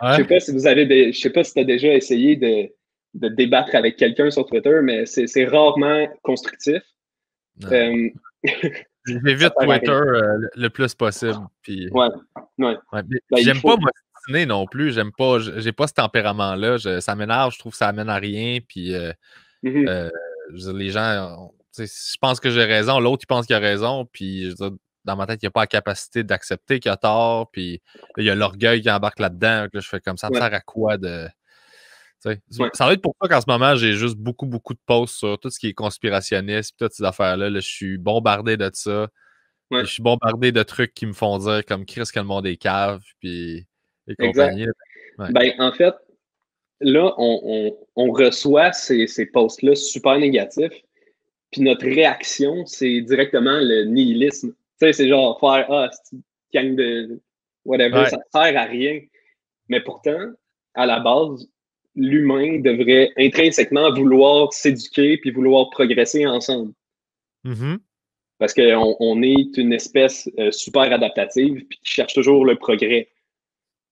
Je sais Ouais. pas si je sais pas si tu as déjà essayé de débattre avec quelqu'un sur Twitter, mais c'est rarement constructif. Non. Euh, ça J'évite sert à Twitter rien. le plus possible. Puis, Ouais, ouais. ouais. Ben, Puis il j'aime pas faut. m'ostiner non plus. J'aime pas, j'ai pas ce tempérament-là. Ça m'énerve, je trouve que ça amène à rien. Puis Mhm. euh, je veux dire, les gens, je pense que j'ai raison, l'autre il pense qu'il a raison. Puis je veux dire, dans ma tête, il n'y a pas la capacité d'accepter qu'il a tort. Puis il y a l'orgueil qui embarque là-dedans. Là, je fais comme ça, me Ouais, sert à quoi de. ouais, Ça va être pour ça qu'en ce moment, j'ai juste beaucoup, beaucoup de posts sur tout ce qui est conspirationniste, puis toutes ces affaires-là. Là, je suis bombardé de ça. ouais. Puis je suis bombardé de trucs qui me font dire comme Chris que le monde est cave, puis et Exact. compagnie. Ouais. Ben, en fait, là, on reçoit ces posts-là super négatifs, puis notre réaction, c'est directement le nihilisme. Tu sais, c'est genre faire Ah, c'est une gang de whatever, Ouais. ça ne sert à rien. Mais pourtant, à la base, l'humain devrait intrinsèquement vouloir s'éduquer puis vouloir progresser ensemble. Mhm. Parce qu'on est une espèce super adaptative puis qui cherche toujours le progrès.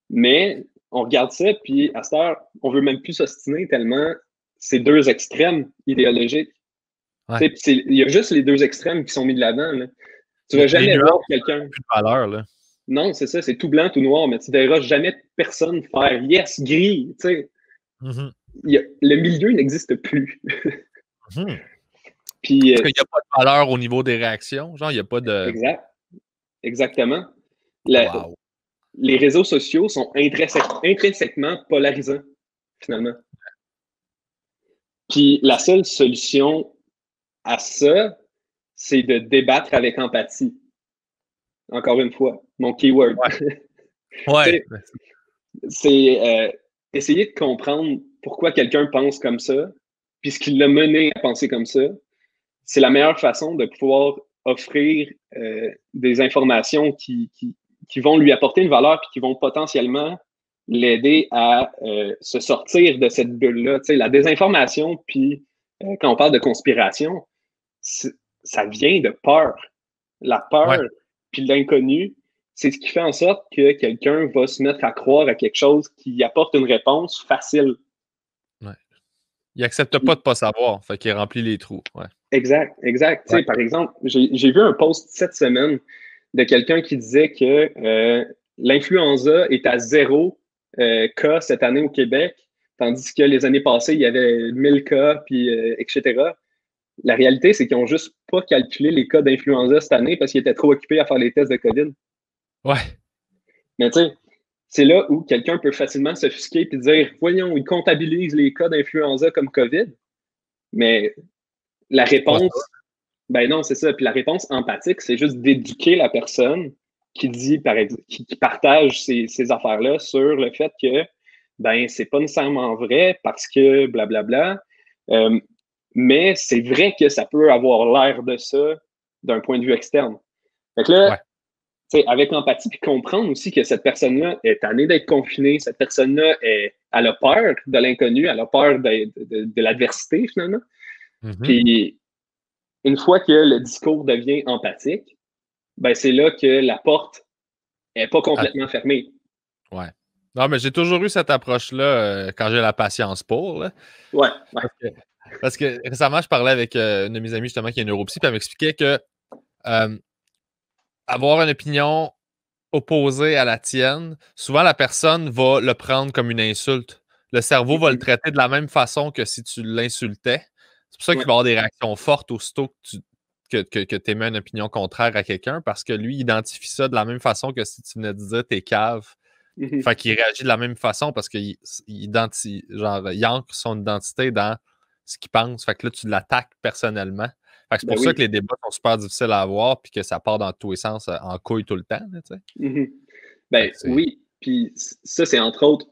Mais on regarde ça, puis à cette heure, on veut même plus s'ostiner tellement c'est deux extrêmes idéologiques. Ouais. Il y a juste les deux extrêmes qui sont mis de l'avant. Là. Tu vas Les jamais nuances voir n'ont quelqu'un. plus de valeur, là. Non, c'est ça, c'est tout blanc, tout noir, mais tu verras jamais personne faire yes, gris. Mhm. Le milieu n'existe plus. Mhm. Puis, Parce qu'il n'y a pas de valeur au niveau des réactions. Genre, il n'y a pas de. exact, exactement. La- Wow. les réseaux sociaux sont intrinsèquement polarisants, finalement. Puis la seule solution à ça, c'est de débattre avec empathie. Encore une fois, mon keyword. Ouais. Ouais. C'est essayer de comprendre pourquoi quelqu'un pense comme ça, puis ce qui l'a mené à penser comme ça, c'est la meilleure façon de pouvoir offrir des informations qui vont lui apporter une valeur puis qui vont potentiellement l'aider à se sortir de cette bulle-là. Tu sais, la désinformation, puis quand on parle de conspiration, ça vient de peur. La Ouais. peur, puis l'inconnu, c'est ce qui fait en sorte que quelqu'un va se mettre à croire à quelque chose qui apporte une réponse facile. Ouais. Il accepte pas de pas savoir, fait qu'il remplit les trous. Ouais. Exact, exact. Tu Ouais. sais, par exemple, j'ai vu un post cette semaine de quelqu'un qui disait que l'influenza est à 0 cas cette année au Québec, tandis que les années passées, il y avait 1000 cas, puis etc. La réalité, c'est qu'ils n'ont juste pas calculé les cas d'influenza cette année parce qu'ils étaient trop occupés à faire les tests de COVID. Ouais. Mais tu sais, c'est là où quelqu'un peut facilement s'offusquer et dire, voyons, ils comptabilisent les cas d'influenza comme COVID. Mais la C'est pas ça. réponse, ben non, c'est ça. Puis la réponse empathique, c'est juste d'éduquer la personne qui dit, par exemple, qui partage ces affaires-là sur le fait que, ben, c'est pas nécessairement vrai parce que blablabla. Mais c'est vrai que ça peut avoir l'air de ça d'un point de vue externe. Fait que là, Ouais. tu sais, avec empathie, puis comprendre aussi que cette personne-là est tannée d'être confinée, cette personne-là, elle a peur de l'inconnu, elle a peur de l'adversité, finalement. Mhm. Puis, une fois que le discours devient empathique, ben c'est là que la porte n'est pas Ah, complètement fermée. ouais. Non, mais j'ai toujours eu cette approche-là quand j'ai la patience pour. Là. Ouais, ouais. Parce que, parce que récemment, je parlais avec une de mes amies justement qui est neuropsy, puis elle m'expliquait que euh, avoir une opinion opposée à la tienne, souvent la personne va le prendre comme une insulte. Le cerveau va le traiter de la même façon que si tu l'insultais. C'est pour ça qu'il Ouais. va avoir des réactions fortes aussitôt que tu émets une opinion contraire à quelqu'un, parce que lui, il identifie ça de la même façon que si tu venais de dire t'es cave. Mhm. Fait qu'il réagit de la même façon parce qu'il il ancre son identité dans ce qu'il pense. Fait que là, tu l'attaques personnellement. Fait que c'est Ben pour ça que oui. les débats sont super difficiles à avoir puis que ça part dans tous les sens en couille tout le temps. Là, tu sais. Mhm. Fait Ben que c'est. oui. Puis ça, c'est entre autres,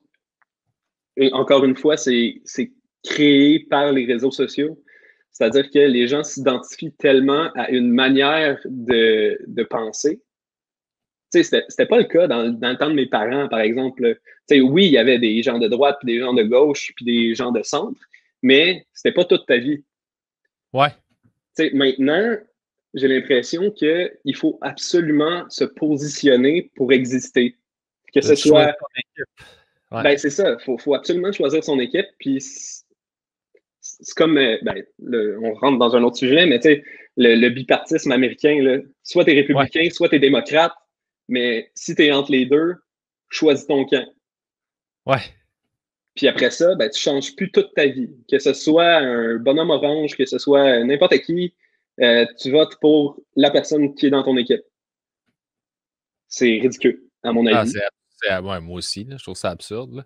et encore une fois, c'est créé par les réseaux sociaux. C'est-à-dire que les gens s'identifient tellement à une manière de penser. Tu sais, c'était pas le cas dans le temps de mes parents, par exemple. Tu sais, oui, il y avait des gens de droite, puis des gens de gauche, puis des gens de centre, mais c'était pas toute ta vie. Ouais. Tu sais, maintenant, j'ai l'impression qu'il faut absolument se positionner pour exister. Que ce Tu choisis soit, ton équipe. Ouais. ben c'est ça, faut absolument choisir son équipe, puis c'est comme, ben, on rentre dans un autre sujet, mais tu sais, le bipartisme américain, là, soit t'es Ouais. républicain, soit t'es démocrate, mais si t'es entre les deux, choisis ton camp. Ouais. Puis après ça, ben, tu changes plus toute ta vie. Que ce soit un bonhomme orange, que ce soit n'importe qui, tu votes pour la personne qui est dans ton équipe. C'est ridicule, à mon Ah, avis. ouais, moi aussi, là, je trouve ça absurde. Là.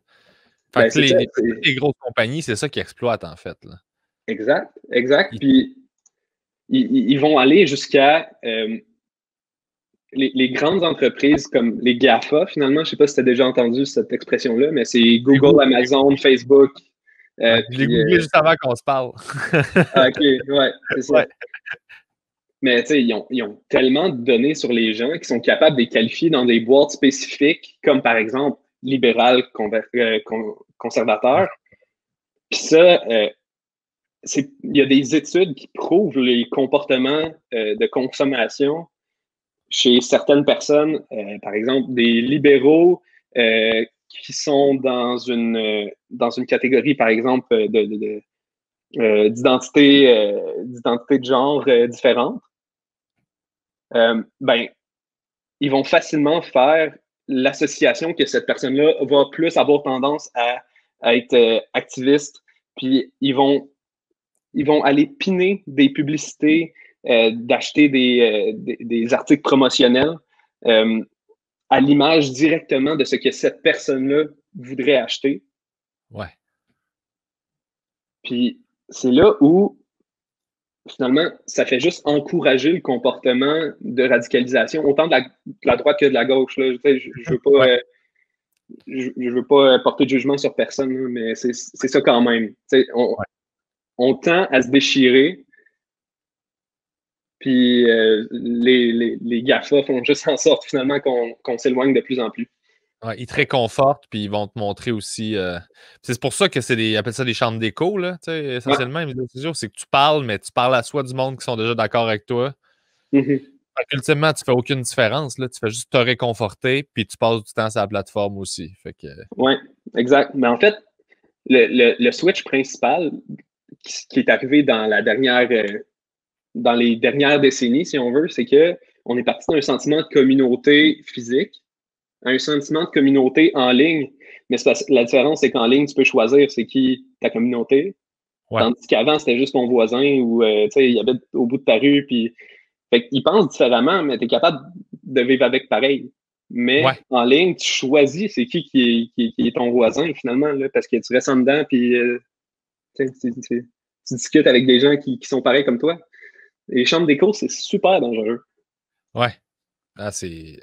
Fait Ben, que c'est ça. toutes les grosses compagnies, c'est ça qu'ils exploitent en fait. Là. Exact, exact. Ils- Puis ils vont aller jusqu'à les grandes entreprises comme les GAFA, finalement. Je ne sais pas si tu as déjà entendu cette expression-là, mais c'est Google, les- Amazon, Facebook. ouais. Je l'ai Puis, googlé juste avant qu'on se parle. OK, ouais, c'est ça. Ouais. Mais tu sais, ils ont tellement de données sur les gens qui sont capables de les qualifier dans des boîtes spécifiques, comme par exemple libéral, conservateur. Puis ça, il y a des études qui prouvent les comportements de consommation chez certaines personnes, par exemple des libéraux qui sont dans une catégorie, par exemple, d'identité de genre différente. Ben, ils vont facilement faire l'association que cette personne-là va plus avoir tendance à être activiste, puis ils vont aller piner des publicités, d'acheter des articles promotionnels euh, à l'image directement de ce que cette personne-là voudrait acheter. Ouais. Puis c'est là où, finalement, ça fait juste encourager le comportement de radicalisation, autant de la droite que de la gauche. Là. Je veux pas. Ouais. je veux pas porter de jugement sur personne, là, mais c'est ça quand même. On tend à se déchirer, puis les GAFA font juste en sorte finalement qu'on s'éloigne de plus en plus. Ouais, ils te réconfortent, puis ils vont te montrer aussi. C'est pour ça que ils appellent ça des chambres d'écho, là, essentiellement, les médias sociaux, c'est que tu parles, mais tu parles à soi du monde qui sont déjà d'accord avec toi. Ultimement, tu fais aucune différence, là, tu fais juste te réconforter, puis tu passes du temps sur la plateforme aussi. Oui, exact. Mais en fait, le switch principal qui est arrivé dans dans les dernières décennies, si on veut, c'est que on est parti d'un sentiment de communauté physique à un sentiment de communauté en ligne. Mais la différence, c'est qu'en ligne, tu peux choisir c'est qui ta communauté. Ouais. Tandis qu'avant, c'était juste ton voisin ou il habite au bout de ta rue. Puis, fait qu'ils pensent différemment, mais tu es capable de vivre avec pareil. Mais en ligne, tu choisis c'est qui est ton voisin finalement, là, parce que tu restes en dedans, puis tu discutes avec des gens qui sont pareils comme toi. Les chambres d'écho, c'est super dangereux. Ouais. C'est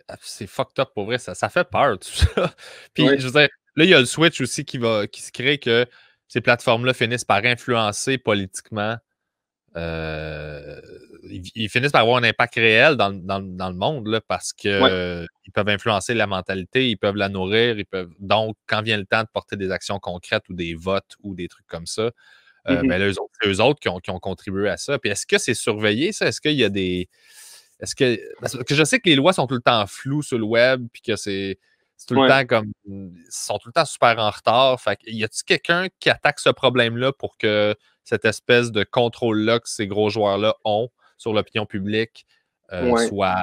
fucked up pour vrai. Ça fait peur, tout ça. Puis, je veux dire, là, il y a le switch aussi qui se crée que ces plateformes-là finissent par influencer politiquement. Ils finissent par avoir un impact réel dans le monde là, parce qu'ils peuvent influencer la mentalité, ils peuvent la nourrir, donc, quand vient le temps de porter des actions concrètes ou des votes ou des trucs comme ça, ben là, c'est eux autres qui ont contribué à ça. Puis est-ce que c'est surveillé, ça? Est-ce qu'il y a des. Parce que je sais que les lois sont tout le temps floues sur le web, puis que c'est tout le temps comme. Ils sont tout le temps super en retard. Fait y a-t-il quelqu'un qui attaque ce problème-là pour que cette espèce de contrôle-là que ces gros joueurs-là ont sur l'opinion publique soit.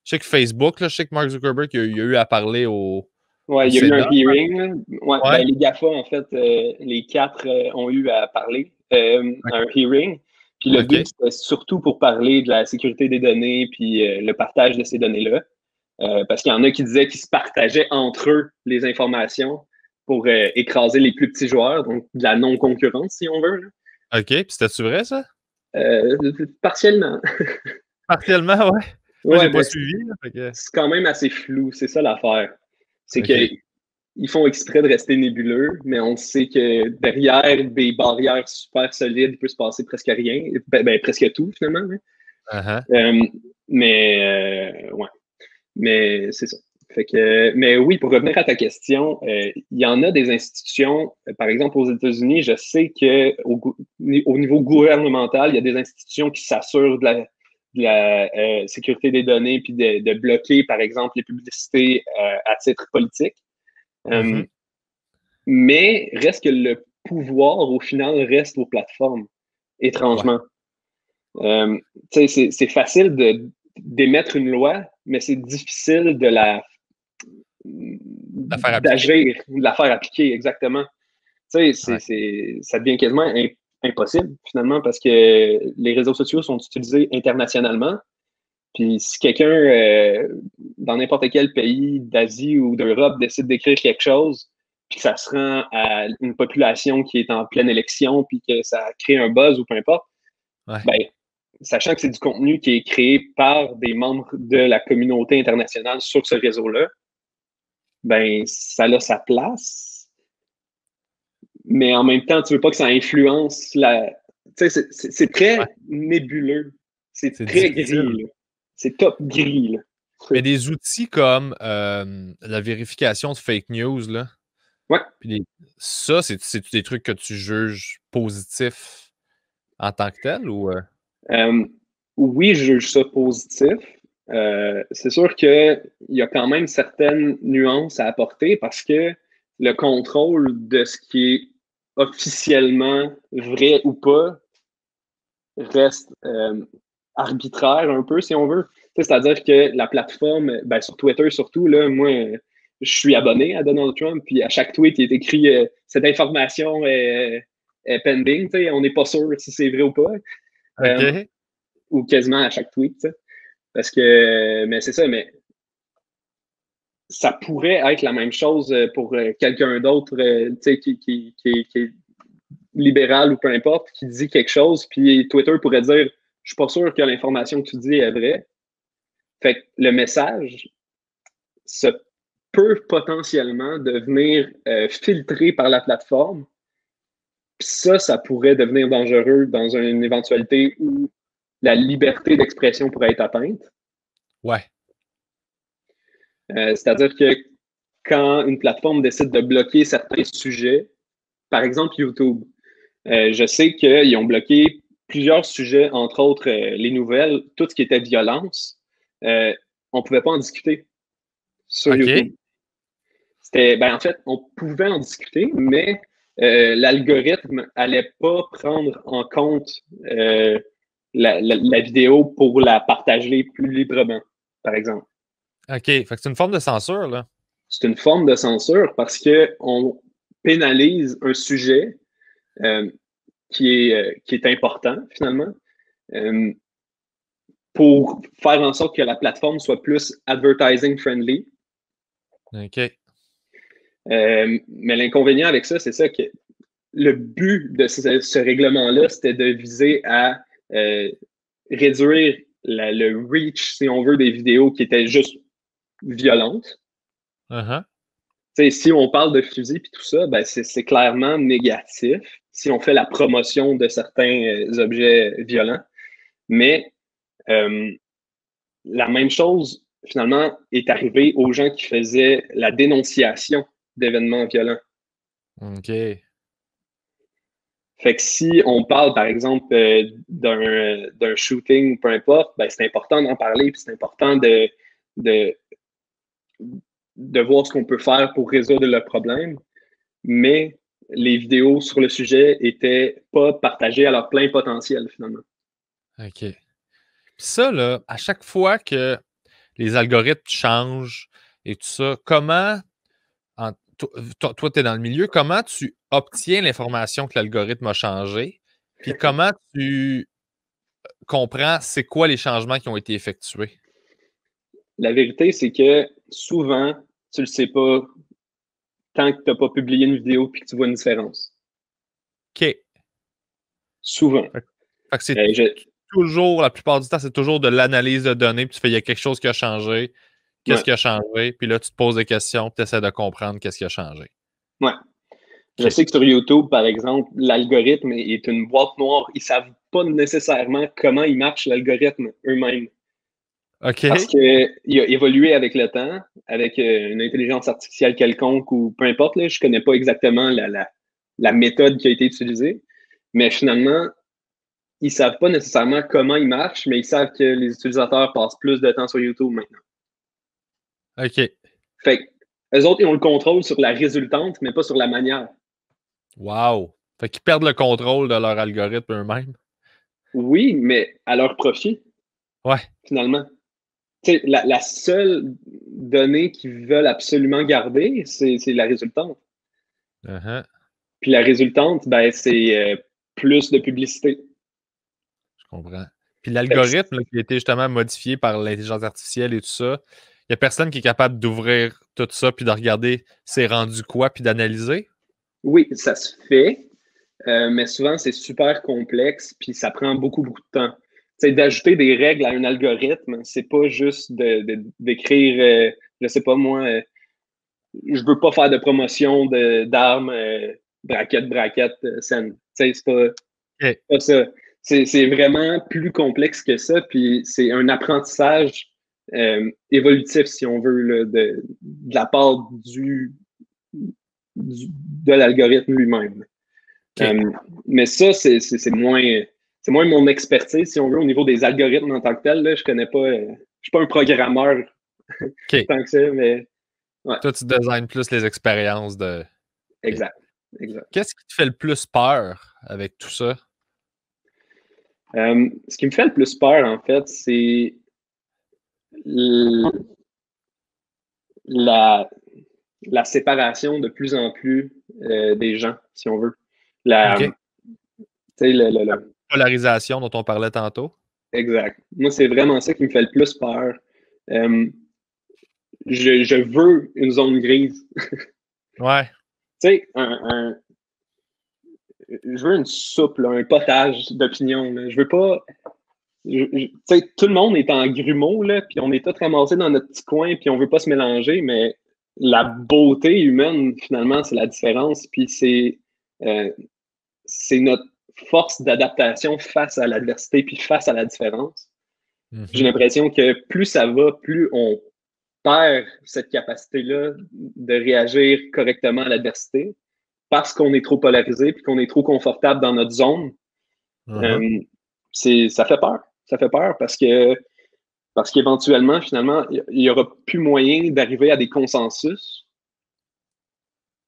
Je sais que Facebook, là, je sais que Mark Zuckerberg, il a eu à parler au. Oui, il y a eu un hearing. Ben, les GAFA, en fait, les 4 ont eu à parler. Un hearing. Puis le but, c'était surtout pour parler de la sécurité des données puis le partage de ces données-là. Parce qu'il y en a qui disaient qu'ils se partageaient entre eux les informations pour écraser les plus petits joueurs, donc de la non-concurrence, si on veut. Là. OK. Puis c'était-tu vrai, ça? Partiellement. Partiellement, ouais. Moi, j'ai pas suivi. C'est quand même assez flou, c'est ça l'affaire. C'est qu'ils font exprès de rester nébuleux, mais on sait que derrière des barrières super solides, il peut se passer presque rien. Ben presque tout, finalement. Ouais. Mais c'est ça. Mais oui, pour revenir à ta question, il y en a des institutions, par exemple aux États-Unis, je sais qu'au niveau gouvernemental, il y a des institutions qui s'assurent de la sécurité des données puis de bloquer, par exemple, les publicités à titre politique. Mais reste que le pouvoir, au final, reste aux plateformes, étrangement. C'est facile d'émettre une loi, mais c'est difficile de d'agir, de la faire appliquer, exactement. Ça devient quasiment impossible, finalement, parce que les réseaux sociaux sont utilisés internationalement. Puis si quelqu'un dans n'importe quel pays d'Asie ou d'Europe décide d'écrire quelque chose, puis que ça se rend à une population qui est en pleine élection, puis que ça crée un buzz ou peu importe, ben, sachant que c'est du contenu qui est créé par des membres de la communauté internationale sur ce réseau-là, ben, ça a sa place. Mais en même temps, tu veux pas que ça influence Tu sais, c'est très nébuleux. C'est très gris, là. C'est top gris, là. Mais des outils comme la vérification de fake news, là. Puis ça, c'est des trucs que tu juges positifs en tant que tel ou. Oui, je juge ça positif. C'est sûr qu'il y a quand même certaines nuances à apporter parce que le contrôle de ce qui est officiellement vrai ou pas reste arbitraire un peu, si on veut. C'est-à-dire que la plateforme, ben, sur Twitter surtout, là, moi, je suis abonné à Donald Trump, puis à chaque tweet, il est écrit cette information est pending, on n'est pas sûr si c'est vrai ou pas. Ou quasiment à chaque tweet, t'sais. Parce que, mais c'est ça, mais ça pourrait être la même chose pour quelqu'un d'autre qui est libéral ou peu importe, qui dit quelque chose, puis Twitter pourrait dire « Je suis pas sûr que l'information que tu dis est vraie ». Fait que le message peut potentiellement devenir filtré par la plateforme. Puis ça pourrait devenir dangereux dans une éventualité où la liberté d'expression pourrait être atteinte. Ouais. C'est-à-dire que quand une plateforme décide de bloquer certains sujets, par exemple YouTube, je sais qu'ils ont bloqué plusieurs sujets, entre autres les nouvelles, tout ce qui était violence. On ne pouvait pas en discuter sur YouTube. En fait, on pouvait en discuter, mais l'algorithme n'allait pas prendre en compte la vidéo pour la partager plus librement, par exemple. OK. Fait que c'est une forme de censure, là. C'est une forme de censure parce qu'on pénalise un sujet qui est important, finalement, pour faire en sorte que la plateforme soit plus advertising friendly. OK. Mais l'inconvénient avec ça, c'est ça que le but de ce règlement-là, c'était de viser à réduire le reach, si on veut, des vidéos qui étaient juste violentes. Uh-huh. Si on parle de fusils et tout ça, ben c'est clairement négatif si on fait la promotion de certains objets violents. Mais la même chose, finalement, est arrivée aux gens qui faisaient la dénonciation d'événements violents. OK. Fait que si on parle, par exemple, d'un shooting, peu importe, ben c'est important d'en parler, puis c'est important de voir ce qu'on peut faire pour résoudre le problème. Mais les vidéos sur le sujet n'étaient pas partagées à leur plein potentiel, finalement. OK. Puis ça, là, à chaque fois que les algorithmes changent et tout ça, comment, toi, tu es dans le milieu, comment tu obtiens l'information que l'algorithme a changé? Puis comment tu comprends c'est quoi les changements qui ont été effectués? La vérité, c'est que souvent, tu le sais pas tant que tu n'as pas publié une vidéo et que tu vois une différence. OK. Souvent. Fait que c'est toujours, la plupart du temps, c'est toujours de l'analyse de données, puis tu fais, il y a quelque chose qui a changé. Qu'est-ce qui a changé? Puis là, tu te poses des questions, puis tu essaies de comprendre qu'est-ce qui a changé. Ouais. Je sais que sur YouTube, par exemple, l'algorithme est une boîte noire. Ils ne savent pas nécessairement comment il marche l'algorithme eux-mêmes. OK. Parce qu'il a évolué avec le temps, avec une intelligence artificielle quelconque ou peu importe. Là, je ne connais pas exactement la méthode qui a été utilisée. Mais finalement, ils ne savent pas nécessairement comment il marche, mais ils savent que les utilisateurs passent plus de temps sur YouTube maintenant. OK. Fait que, eux autres, ils ont le contrôle sur la résultante, mais pas sur la manière. Wow! Fait qu'ils perdent le contrôle de leur algorithme eux-mêmes. Oui, mais à leur profit. Ouais. Finalement. La seule donnée qu'ils veulent absolument garder, c'est la résultante. Uh-huh. Puis la résultante, ben, c'est plus de publicité. Je comprends. Puis l'algorithme là, qui a été justement modifié par l'intelligence artificielle et tout ça, il n'y a personne qui est capable d'ouvrir tout ça puis de regarder c'est rendu quoi puis d'analyser? Oui, ça se fait, mais souvent, c'est super complexe puis ça prend beaucoup, beaucoup de temps. D'ajouter des règles à un algorithme, c'est pas juste d'écrire, je sais pas moi, je veux pas faire de promotion d'armes, braquette, scène. C'est pas ça. C'est vraiment plus complexe que ça, puis c'est un apprentissage évolutif, si on veut, là, de la part de l'algorithme lui-même. Okay. Mais ça, c'est moins mon expertise, si on veut, au niveau des algorithmes en tant que tel. Là, je connais pas, je suis pas un programmeur tant que ça, mais ouais. Toi, tu designes plus les expériences de. Exact. Qu'est-ce qui te fait le plus peur avec tout ça? Ce qui me fait le plus peur, en fait, c'est la séparation de plus en plus des gens, si on veut. La polarisation dont on parlait tantôt. Exact. Moi, c'est vraiment ça qui me fait le plus peur. Je veux une zone grise. Ouais. Tu sais, je veux une soupe, là, un potage d'opinion. Je veux pas. Tu sais, tout le monde est en grumeaux, là, puis on est tous ramassés dans notre petit coin, puis on veut pas se mélanger, mais la beauté humaine, finalement, c'est la différence. Puis c'est notre force d'adaptation face à l'adversité puis face à la différence. J'ai l'impression que plus ça va, plus on perd cette capacité-là de réagir correctement à l'adversité parce qu'on est trop polarisé puis qu'on est trop confortable dans notre zone. Ça fait peur. Ça fait peur parce qu'éventuellement, finalement, il n'y aura plus moyen d'arriver à des consensus.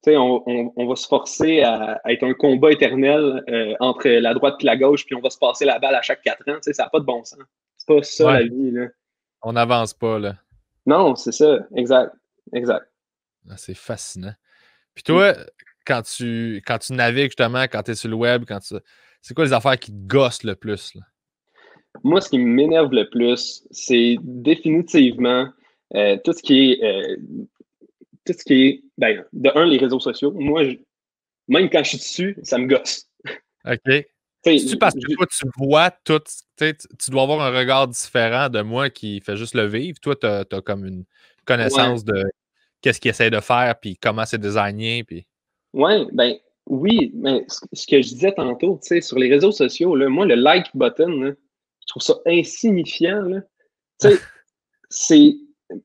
On va se forcer à être un combat éternel entre la droite et la gauche, puis on va se passer la balle à chaque 4 ans. Ça n'a pas de bon sens. C'est pas ça la vie. Là. On n'avance pas, là. Non, c'est ça. Exact. Exact. Ah, c'est fascinant. Puis toi, quand tu navigues justement, quand tu es sur le web, c'est quoi les affaires qui te gossent le plus? Là? Moi, ce qui m'énerve le plus, c'est définitivement tout ce qui est, ben, de un, les réseaux sociaux. Moi, même quand je suis dessus, ça me gosse. OK. C'est-tu parce que toi, tu vois tout, tu dois avoir un regard différent de moi qui fait juste le vivre. Toi, tu as comme une connaissance de qu'est-ce qu'il essaie de faire, puis comment c'est designé, puis... Ouais, ben oui, mais ce que je disais tantôt, tu sais, sur les réseaux sociaux, là, moi, le like button, là, je trouve ça insignifiant, là. Tu sais, c'est...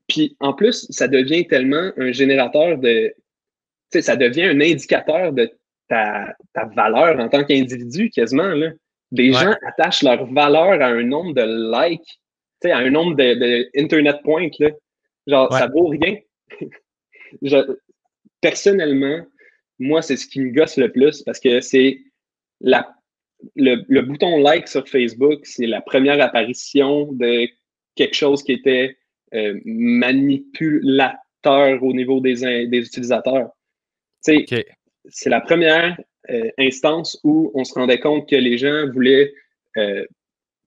Puis en plus, ça devient tellement un générateur de... Tu sais, ça devient un indicateur de ta valeur en tant qu'individu, quasiment, là. Des gens attachent leur valeur à un nombre de likes, tu sais, à un nombre de Internet points, là. Genre, ça vaut rien. Personnellement, moi, c'est ce qui me gosse le plus parce que c'est le bouton like sur Facebook, c'est la première apparition de quelque chose qui était manipulateur au niveau des utilisateurs. Okay. C'est la première instance où on se rendait compte que les gens voulaient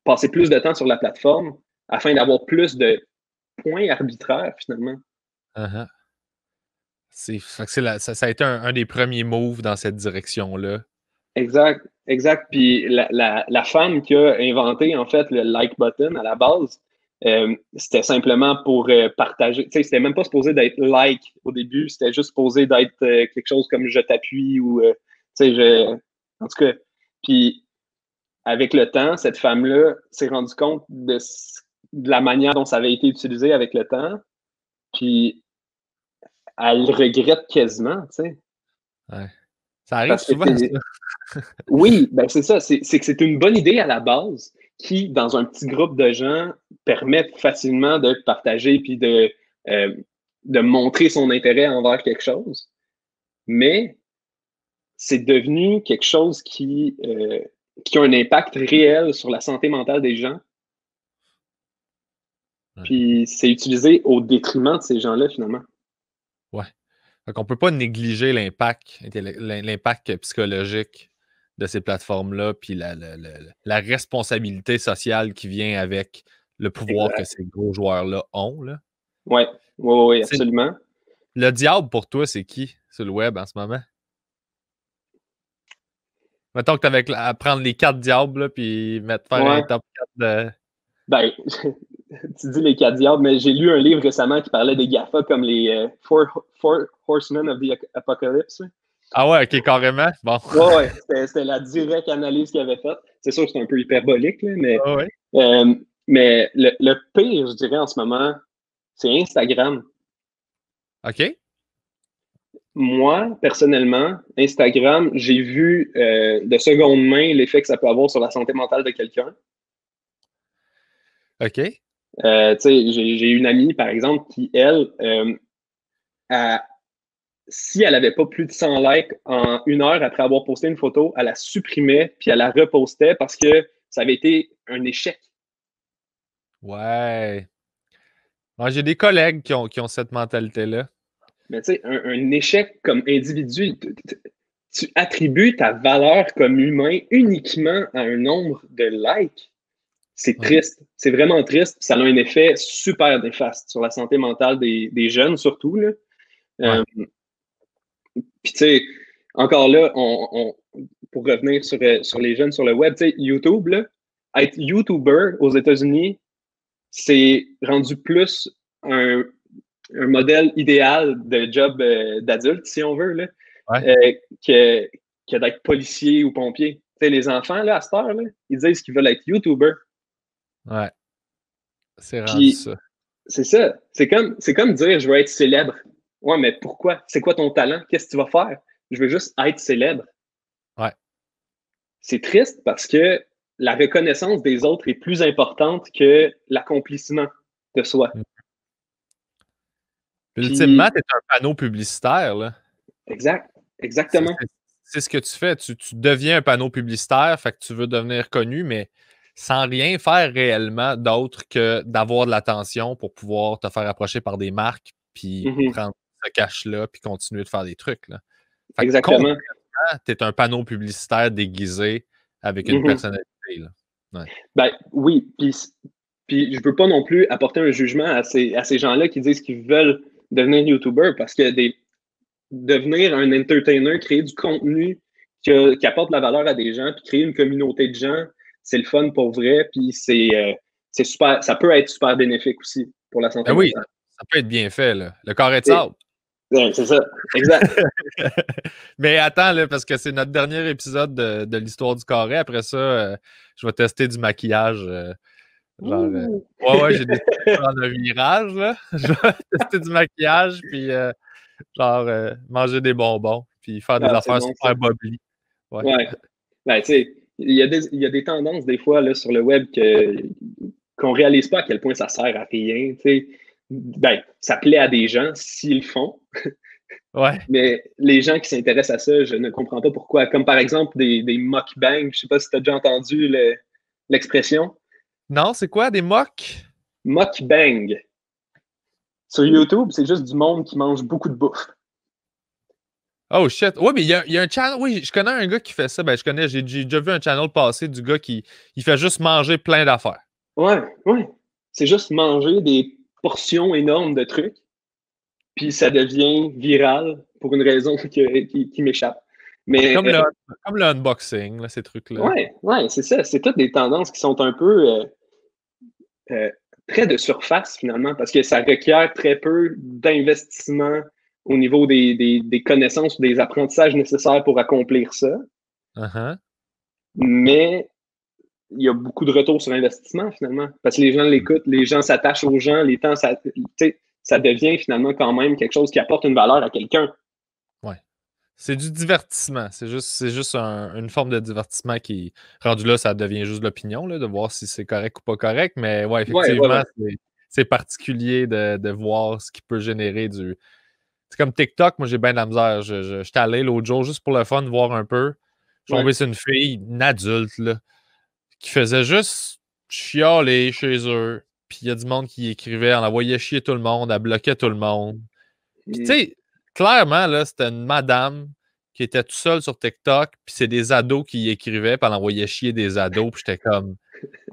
passer plus de temps sur la plateforme afin d'avoir plus de points arbitraires, finalement. Uh-huh. Ça a été un des premiers moves dans cette direction-là. Exact, exact. Puis la femme qui a inventé, en fait, le like button à la base, c'était simplement pour partager. Tu sais, c'était même pas supposé d'être like au début, c'était juste supposé d'être quelque chose comme je t'appuie ou, tu sais, en tout cas. Puis avec le temps, cette femme-là s'est rendue compte de la manière dont ça avait été utilisé avec le temps. Puis elle regrette quasiment, tu sais. Ouais. Ça arrive souvent, ça. Oui, ben c'est ça. C'est que c'est une bonne idée à la base qui, dans un petit groupe de gens, permet facilement de partager puis de montrer son intérêt envers quelque chose. Mais c'est devenu quelque chose qui a un impact réel sur la santé mentale des gens. Puis c'est utilisé au détriment de ces gens-là, finalement. Ouais. Donc, on ne peut pas négliger l'impact psychologique de ces plateformes-là, puis la responsabilité sociale qui vient avec le pouvoir que ces gros joueurs-là ont. Oui, absolument. Le diable pour toi, c'est qui sur le web en ce moment? Mettons que tu avais à prendre les 4 diables, puis faire un top 4 de... Ben, tu dis les 4 diables, mais j'ai lu un livre récemment qui parlait des GAFA comme les Four Horsemen of the Apocalypse. Ah ouais, ok, carrément. Bon. Ouais, c'était la directe analyse qu'il avait faite. C'est sûr que c'est un peu hyperbolique, là, mais, mais le pire, je dirais, en ce moment, c'est Instagram. OK. Moi, personnellement, Instagram, j'ai vu de seconde main l'effet que ça peut avoir sur la santé mentale de quelqu'un. OK. J'ai une amie, par exemple, qui, elle, si elle n'avait pas plus de 100 likes en 1 heure après avoir posté une photo, elle la supprimait puis elle la repostait parce que ça avait été un échec. Ouais. Moi, j'ai des collègues qui ont cette mentalité-là. Mais tu sais, un échec comme individu, tu attribues ta valeur comme humain uniquement à un nombre de likes. C'est triste. C'est vraiment triste. Ça a un effet super néfaste sur la santé mentale des jeunes, surtout. Là. Puis, tu sais, encore là, pour revenir sur les jeunes sur le web, tu sais, YouTube, là, être YouTuber aux États-Unis, c'est rendu plus un modèle idéal de job d'adulte, si on veut, là, Ouais. que d'être policier ou pompier. Tu sais, les enfants, là, à cette heure, là, ils disent qu'ils veulent être YouTuber. Ouais. C'est rendu Puis, ça. c'est ça. C'est comme dire, je veux être célèbre. Ouais, mais pourquoi? C'est quoi ton talent? Qu'est-ce que tu vas faire? Je veux juste être célèbre. Ouais. C'est triste parce que la reconnaissance des autres est plus importante que l'accomplissement de soi. Mm. Ultimement, Puis, tu es un panneau publicitaire, là. exact, C'est exactement. c'est- c'est ce que tu fais. Tu deviens un panneau publicitaire, fait que tu veux devenir connu, mais sans rien faire réellement d'autre que d'avoir de l'attention pour pouvoir te faire approcher par des marques, puis Mhm. prendre ce cash-là, puis continuer de faire des trucs, là. Fait que Exactement. concrètement, tu es un panneau publicitaire déguisé avec une Mhm. personnalité, là. Ouais. Ben oui, puis je veux pas non plus apporter un jugement à ces gens-là qui disent qu'ils veulent devenir YouTuber parce que devenir un entertainer, créer du contenu qui apporte de la valeur à des gens, puis créer une communauté de gens, c'est le fun pour vrai, puis c'est super, ça peut être super bénéfique aussi pour la santé Ben oui, mentale. ça peut être bien fait, là. Le corps est de Et- sable. ouais, c'est ça, exact. Mais attends, là, parce que c'est notre dernier épisode de l'histoire du carré. Après ça, je vais tester du maquillage. Genre, Ouh. ouais, ouais, j'ai décidé de prendre un virage, là. Je vais tester du maquillage, puis genre, manger des bonbons, puis faire des Ah, c'est affaires bon ça. super bubbly. Ouais. Ouais. Ben, tu sais, il y a des tendances des fois là, sur le web qu'on réalise pas à quel point ça sert à rien. Tu sais. Ben, ça plaît à des gens s'ils le font, Ouais. mais les gens qui s'intéressent à ça, je ne comprends pas pourquoi. Comme par exemple des mukbangs. Je sais pas si tu as déjà entendu l'expression. Non, c'est quoi, des mocs? Mukbang. Sur YouTube, c'est juste du monde qui mange beaucoup de bouffe. Oh shit. Ouais, mais il y a un channel. Oui, je connais un gars qui fait ça. Ben, j'ai déjà vu un channel passer du gars qui il fait juste manger plein d'affaires. Ouais, ouais. C'est juste manger des portions énormes de trucs, puis ça devient viral pour une raison qui m'échappe. Mais Comme le, comme le unboxing, là, ces trucs-là. ouais, ouais, c'est ça. C'est toutes des tendances qui sont un peu euh, très de surface finalement, parce que ça requiert très peu d'investissement au niveau des connaissances ou des apprentissages nécessaires pour accomplir ça. Uh-huh. Mais il y a beaucoup de retours sur investissement finalement, parce que les gens l'écoutent, les gens s'attachent aux gens, les temps, ça devient finalement quand même quelque chose qui apporte une valeur à quelqu'un. Ouais. C'est du divertissement. C'est juste une forme de divertissement qui, rendu là, ça devient juste de l'opinion, là, de voir si c'est correct ou pas correct. Mais ouais, Ouais, ouais, effectivement, ouais. c'est particulier de voir ce qui peut générer du. C'est comme TikTok, moi j'ai bien de la misère. J'étais allé l'autre jour juste pour le fun, voir un peu. Je suis Ouais. tombé sur une fille, une adulte, là, qui faisait juste chialer chez eux. Puis il y a du monde qui écrivait, elle envoyait chier tout le monde, elle bloquait tout le monde. Puis tu Mm. sais, clairement, là, c'était une madame qui était toute seule sur TikTok, puis c'est des ados qui y écrivaient, puis elle envoyait chier des ados, puis j'étais comme.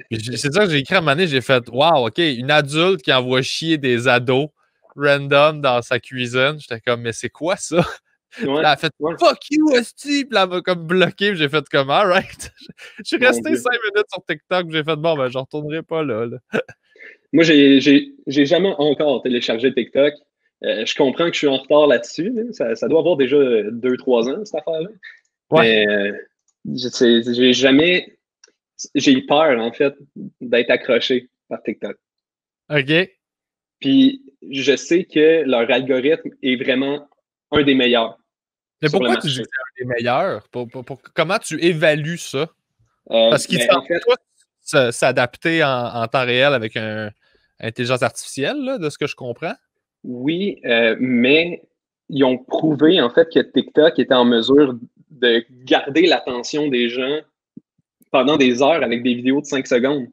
C'est ça que j'ai écrit à un moment donné, j'ai fait waouh, ok, une adulte qui envoie chier des ados random dans sa cuisine. J'étais comme, mais c'est quoi ça? Puis Ouais, là, elle a fait ouais. fuck you, esti! Puis là, elle m'a comme bloqué, puis j'ai fait comme alright. Je suis Mon resté Dieu. 5 minutes sur TikTok, puis j'ai fait bon, ben, je retournerai pas là. Moi, j'ai jamais encore téléchargé TikTok. Je comprends que je suis en retard là-dessus, là. Ça doit avoir déjà 2, 3 ans, cette affaire-là. Ouais, Mais j'ai jamais. J'ai eu peur, en fait, d'être accroché par TikTok. ok. Puis je sais que leur algorithme est vraiment un des meilleurs Mais sur le pourquoi tu dis que marché. c'est un des meilleurs? Comment tu évalues ça? Parce qu'il Ben, semble en fait, pas s'adapter en temps réel avec une intelligence artificielle, là, de ce que je comprends. oui, mais ils ont prouvé en fait que TikTok était en mesure de garder l'attention des gens pendant des heures avec des vidéos de 5 secondes.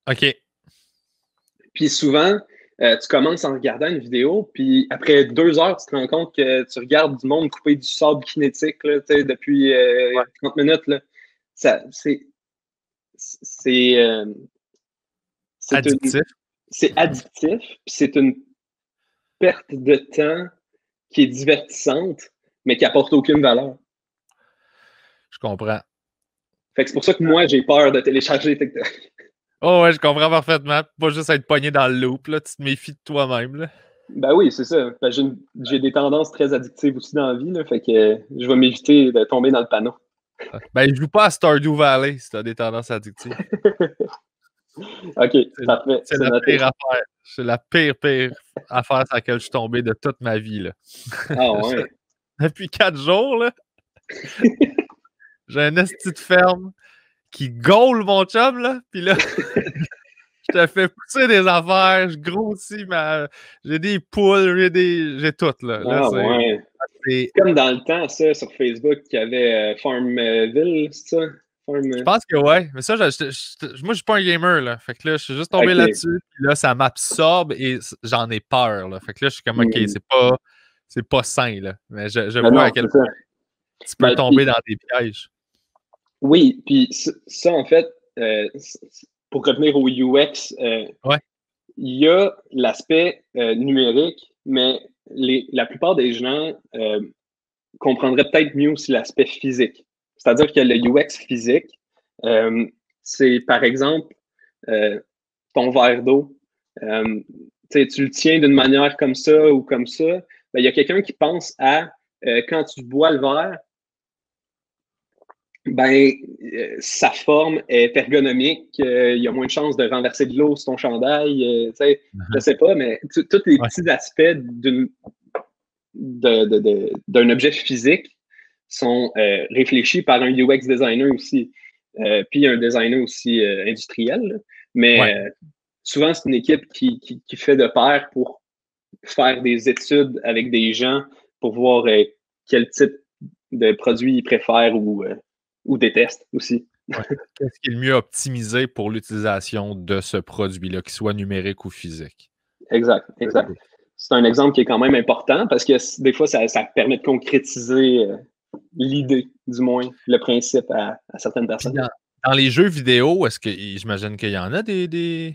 OK. Puis souvent, tu commences en regardant une vidéo, puis après 2 heures, tu te rends compte que tu regardes du monde couper du sable kinétique là, depuis Ouais. 30 minutes. Là. Ça, c'est, euh, Addictif. c'est addictif, puis c'est une perte de temps qui est divertissante, mais qui apporte aucune valeur. Je comprends. Fait que c'est pour ça que moi, j'ai peur de télécharger TikTok. Oh ouais, je comprends parfaitement. Pas juste être pogné dans le loop, là. Tu te méfies de toi-même, là. Ben oui, c'est ça. Ben, j'ai des tendances très addictives aussi dans la vie, là, fait que je vais m'éviter de tomber dans le panneau. Ben, joue pas à Stardew Valley si t'as des tendances addictives. OK, parfait. C'est C'est la noté. pire affaire. C'est la pire affaire sur laquelle je suis tombé de toute ma vie, là. Ah ouais. Depuis 4 jours, là, j'ai un esti de ferme qui gaule mon chum, là, puis là, je te fais pousser des affaires, je grossis j'ai des poules, j'ai tout, là. Là, Ah ouais. c'est... Comme dans le temps, ça, sur Facebook, qu'il y avait Farmville, c'est ça? Je pense que ouais, mais ça, moi, je suis pas un gamer, là. Fait que là, je suis juste tombé OK. là-dessus, puis là, ça m'absorbe et j'en ai peur, là. Fait que là, je suis comme, OK, Hmm. c'est pas sain, là. Mais je Ben vois à non, quel c'est ça. point tu peux Ben, tomber dans des pièges. oui, puis ça, en fait, pour revenir au UX, Ouais. il y a l'aspect numérique, mais la plupart des gens comprendraient peut-être mieux aussi l'aspect physique. C'est-à-dire que le UX physique, c'est par exemple ton verre d'eau. Tu le tiens d'une manière comme ça ou comme ça. Ben, il y a quelqu'un qui pense à quand tu bois le verre, ben, sa forme est ergonomique, il y a moins de chances de renverser de l'eau sur ton chandail, je sais pas, mais tous les Ouais. petits aspects d'un objet physique sont réfléchis par un UX designer aussi, puis un designer aussi industriel, là. Mais Ouais. souvent, c'est une équipe qui fait de pair pour faire des études avec des gens pour voir quel type de produit ils préfèrent ou détestent aussi. Ouais. Qu'est-ce qui est le mieux optimisé pour l'utilisation de ce produit-là, qu'il soit numérique ou physique? Exact, exact. C'est un exemple qui est quand même important parce que des fois, ça permet de concrétiser l'idée, du moins, le principe à certaines Puis personnes. dans les jeux vidéo, est-ce que j'imagine qu'il y en a des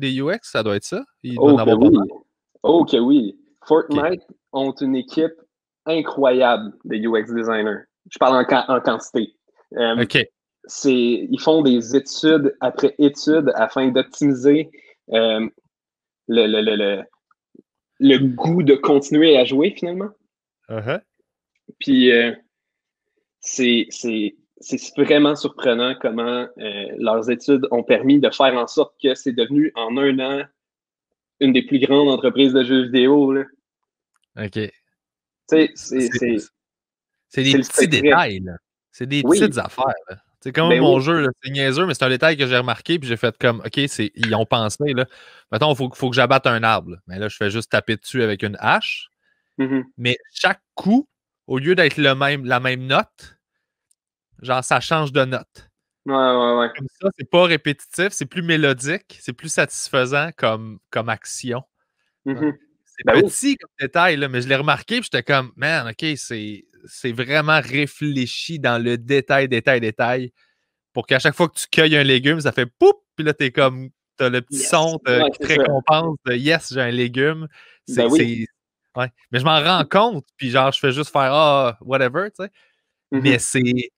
UX, ça doit être ça? Il doit en Oh que avoir pas mal. oui, oh que oui. OK. Fortnite ont une équipe incroyable de UX designers. Je parle en quantité. Euh, OK. ils font des études après études afin d'optimiser euh, le, le, le, le, le goût de continuer à jouer finalement. Uh-huh. Puis c'est vraiment surprenant comment leurs études ont permis de faire en sorte que c'est devenu en un an une des plus grandes entreprises de jeux vidéo, là. OK. Tu sais, C'est c'est des c'est le petits secret. détails, là. C'est des petites Oui, affaires, là. C'est comme ben mon oui. jeu, là, c'est niaiseux, mais c'est un détail que j'ai remarqué, puis j'ai fait comme, OK, ils ont pensé, là. Mettons, faut que j'abatte un arbre, là. Mais là, je fais juste taper dessus avec une hache. Mhm. Mais chaque coup, au lieu d'être la même note, genre, ça change de note. Ouais, ouais, ouais. Comme ça, c'est pas répétitif, c'est plus mélodique, c'est plus satisfaisant comme action. Ouais. Mhm. C'est Ben oui. petit comme détail, là, mais je l'ai remarqué, puis j'étais comme, man, OK, c'est vraiment réfléchi dans le détail, détail, détail, pour qu'à chaque fois que tu cueilles un légume, ça fait poup, puis là, t'as le petit Yes. son Ouais, qui te c'est ça. récompense de yes, j'ai un légume. Ben oui. Ouais. Mais je m'en rends compte, puis genre, je fais juste faire ah, whatever, tu sais. Mais Mhm. c'est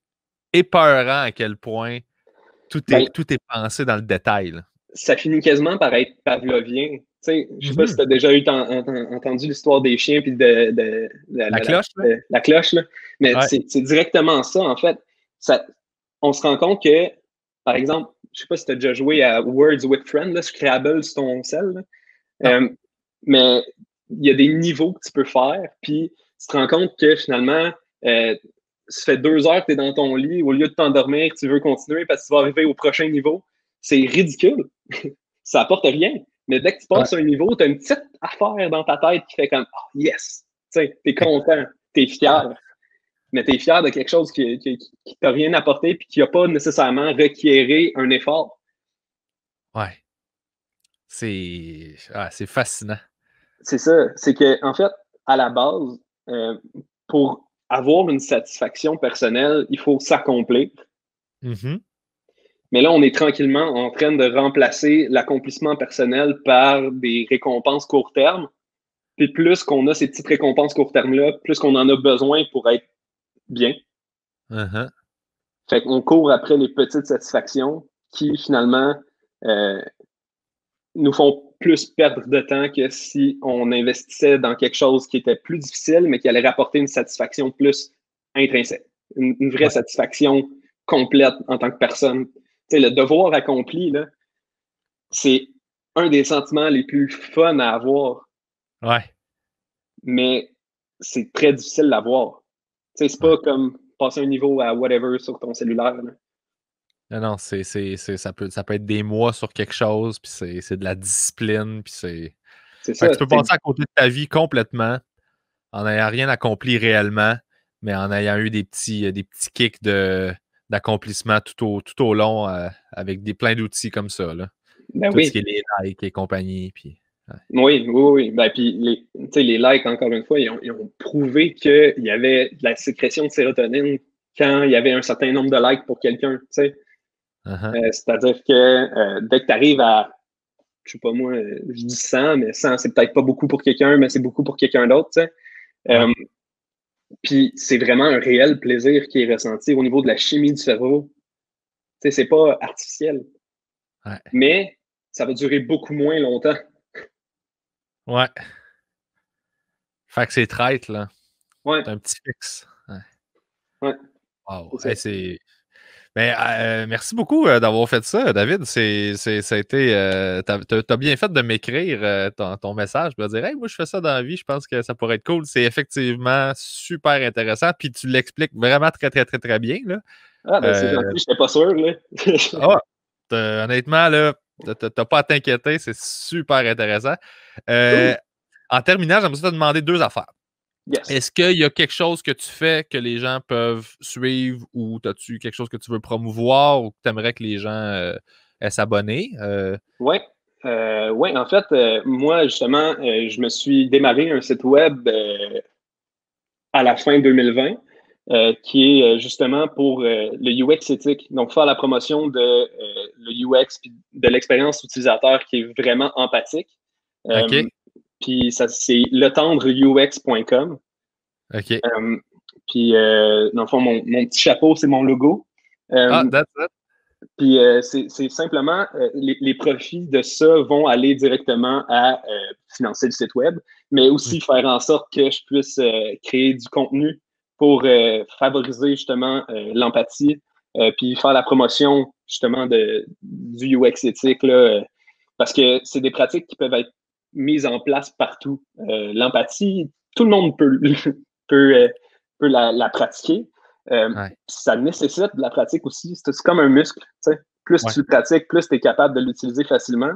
épeurant à quel point Ben, tout est pensé dans le détail, là. ça finit quasiment par être pavlovien. Tu sais, je sais pas si Mhm. tu as déjà entendu l'histoire des chiens puis de La cloche, là? la cloche, là. Mais Ouais. c'est directement ça, en fait. Ça, on se rend compte que, par exemple, je sais pas si tu as déjà joué à Words with Friends, là, Scrabble sur ton cell, là. Non. Mais il y a des niveaux que tu peux faire, puis tu te rends compte que finalement, ça fait 2 heures que tu es dans ton lit, au lieu de t'endormir, tu veux continuer parce que tu vas arriver au prochain niveau. C'est ridicule. Ça apporte rien. Mais dès que tu Ouais. passes un niveau, tu as une petite affaire dans ta tête qui fait comme oh, yes! Tu sais, t'es content, t'es fier. Mais t'es fier de quelque chose qui t'a rien apporté puis qui n'a pas nécessairement requéré un effort. Ouais. C'est fascinant. C'est ça. C'est que, en fait, à la base, euh, pour avoir une satisfaction personnelle, il faut s'accomplir. Mhm. Mais là, on est tranquillement en train de remplacer l'accomplissement personnel par des récompenses court terme. Puis plus qu'on a ces petites récompenses court terme-là, plus qu'on en a besoin pour être bien. Uh-huh. Fait qu'on court après les petites satisfactions qui, finalement, euh, nous font plus perdre de temps que si on investissait dans quelque chose qui était plus difficile, mais qui allait rapporter une satisfaction plus intrinsèque, une vraie satisfaction complète en tant que personne. Tu sais, le devoir accompli, là, c'est un des sentiments les plus fun à avoir. Ouais. Mais c'est très difficile d'avoir. Tu sais, c'est pas comme passer un niveau à whatever sur ton cellulaire. Là. Non, ça peut être des mois sur quelque chose, puis c'est de la discipline, puis c'est... C'est Fait ça. que tu peux passer à côté de ta vie complètement en n'ayant rien accompli réellement, mais en ayant eu des petits kicks d'accomplissement tout au long avec plein d'outils comme ça. Là. Ben tout oui. ce qui est les likes et compagnie. Puis, Oui. Ben, puis les likes, encore une fois, ils ont prouvé qu'il y avait de la sécrétion de sérotonine quand il y avait un certain nombre de likes pour quelqu'un. C'est-à-dire que dès que tu arrives à, je sais pas moi, je dis 100, mais 100, c'est peut-être pas beaucoup pour quelqu'un, mais c'est beaucoup pour quelqu'un d'autre. Puis c'est vraiment un réel plaisir qui est ressenti au niveau de la chimie du cerveau. Tu sais, c'est pas artificiel. Ouais. Mais ça va durer beaucoup moins longtemps. Ouais. Fait que c'est traite, là. Ouais. C'est un petit fixe. Ouais. Wow. C'est... Ben, merci beaucoup d'avoir fait ça, David. Ça a été. T'as bien fait de m'écrire ton message. Je me dire, hey, moi, je fais ça dans la vie. Je pense que ça pourrait être cool. C'est effectivement super intéressant. Puis tu l'expliques vraiment très, très, très, très bien. Là. Ah, ben c'est gentil. J'étais pas sûr. Là. Honnêtement, là, t'as pas à t'inquiéter. C'est super intéressant. En terminant, j'aimerais te demander deux affaires. Yes. Est-ce qu'il y a quelque chose que tu fais que les gens peuvent suivre ou as-tu quelque chose que tu veux promouvoir ou que tu aimerais que les gens s'abonner? Oui. En fait, moi, justement, je me suis démarré un site web à la fin 2020 qui est justement pour le UX éthique. Donc, faire la promotion de le UX puis de l'expérience utilisateur qui est vraiment empathique. OK. Puis ça, c'est letendreux.com. OK. Puis, dans le fond, mon petit chapeau, c'est mon logo. That's it. Puis, c'est simplement, les profits de ça vont aller directement à financer le site web, mais aussi faire en sorte que je puisse créer du contenu pour favoriser justement l'empathie, puis faire la promotion justement du UX éthique, là, parce que c'est des pratiques qui peuvent être mises en place partout. L'empathie, tout le monde peut la pratiquer. Ça nécessite de la pratique aussi. C'est comme un muscle. T'sais. Plus tu le pratiques, plus tu es capable de l'utiliser facilement.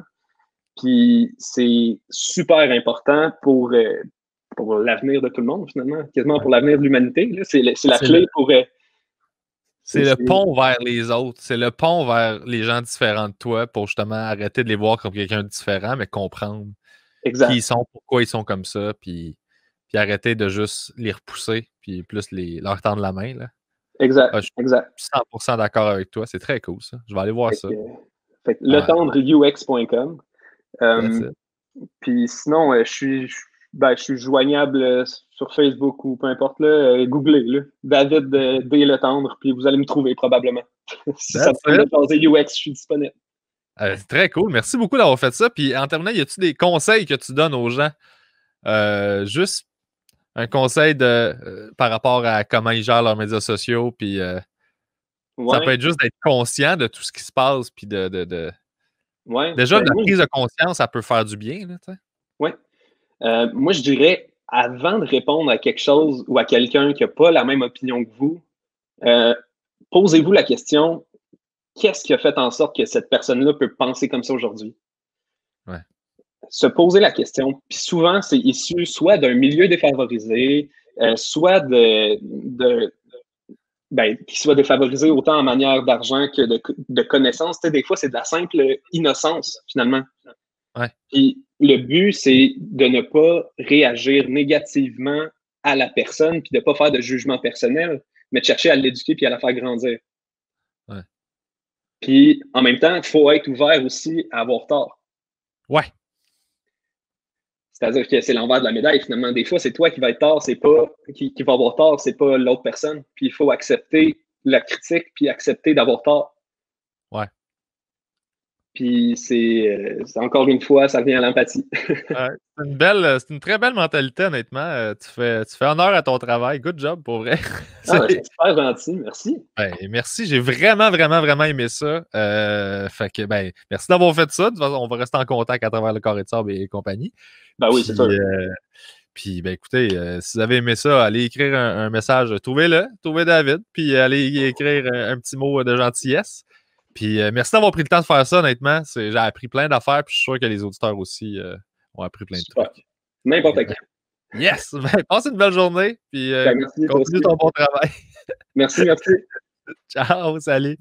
Puis c'est super important pour l'avenir de tout le monde, finalement. Quasiment pour l'avenir de l'humanité. C'est la clé pour... c'est le pont vers les autres. C'est le pont vers les gens différents de toi pour justement arrêter de les voir comme quelqu'un de différent, mais comprendre qui ils sont, pourquoi ils sont comme ça, puis arrêter de juste les repousser, puis plus leur tendre la main. Là. Exact. Je suis 100% d'accord avec toi. C'est très cool, ça. Je vais aller voir ça. letendreux.com. Puis sinon, je suis joignable sur Facebook ou peu importe. Là, googlez là, David D. Letendre, puis vous allez me trouver probablement. Si ça me tente de jaser UX, je suis disponible. C'est très cool. Merci beaucoup d'avoir fait ça. Puis en terminant, y a-tu des conseils que tu donnes aux gens? Juste un conseil par rapport à comment ils gèrent leurs médias sociaux. Puis ça peut être juste d'être conscient de tout ce qui se passe. Puis déjà, la prise de conscience, ça peut faire du bien. Oui. Moi, je dirais, avant de répondre à quelque chose ou à quelqu'un qui n'a pas la même opinion que vous, posez-vous la question, qu'est-ce qui a fait en sorte que cette personne-là peut penser comme ça aujourd'hui? Ouais. Se poser la question. Puis souvent, c'est issu soit d'un milieu défavorisé, soit qui soit défavorisé autant en manière d'argent que de connaissances. Tu sais, des fois, c'est de la simple innocence, finalement. Ouais. Puis le but, c'est de ne pas réagir négativement à la personne, puis de ne pas faire de jugement personnel, mais de chercher à l'éduquer puis à la faire grandir. Ouais. Puis en même temps, il faut être ouvert aussi à avoir tort. Ouais. C'est-à-dire que c'est l'envers de la médaille, finalement. Des fois, c'est toi qui va être tort, c'est pas qui va avoir tort, c'est pas l'autre personne. Puis il faut accepter la critique, puis accepter d'avoir tort. Ouais. Puis c'est encore une fois, ça vient à l'empathie. Ouais, c'est une très belle mentalité, honnêtement. Tu fais honneur à ton travail. Good job, pour vrai. C'est super gentil, merci. Ben, merci, j'ai vraiment, vraiment, vraiment aimé ça. Fait que, ben, merci d'avoir fait ça. De toute façon, on va rester en contact à travers le Carré de sable et compagnie. Ben oui, c'est sûr. Puis, ben, écoutez, si vous avez aimé ça, allez écrire un message. Trouvez David, puis allez écrire un petit mot de gentillesse. Puis, merci d'avoir pris le temps de faire ça, honnêtement. J'ai appris plein d'affaires, puis je suis sûr que les auditeurs aussi ont appris plein de trucs. N'importe quand. Yes! Ben, passe une belle journée, puis merci, continue ton bon travail. Merci. Ciao, salut!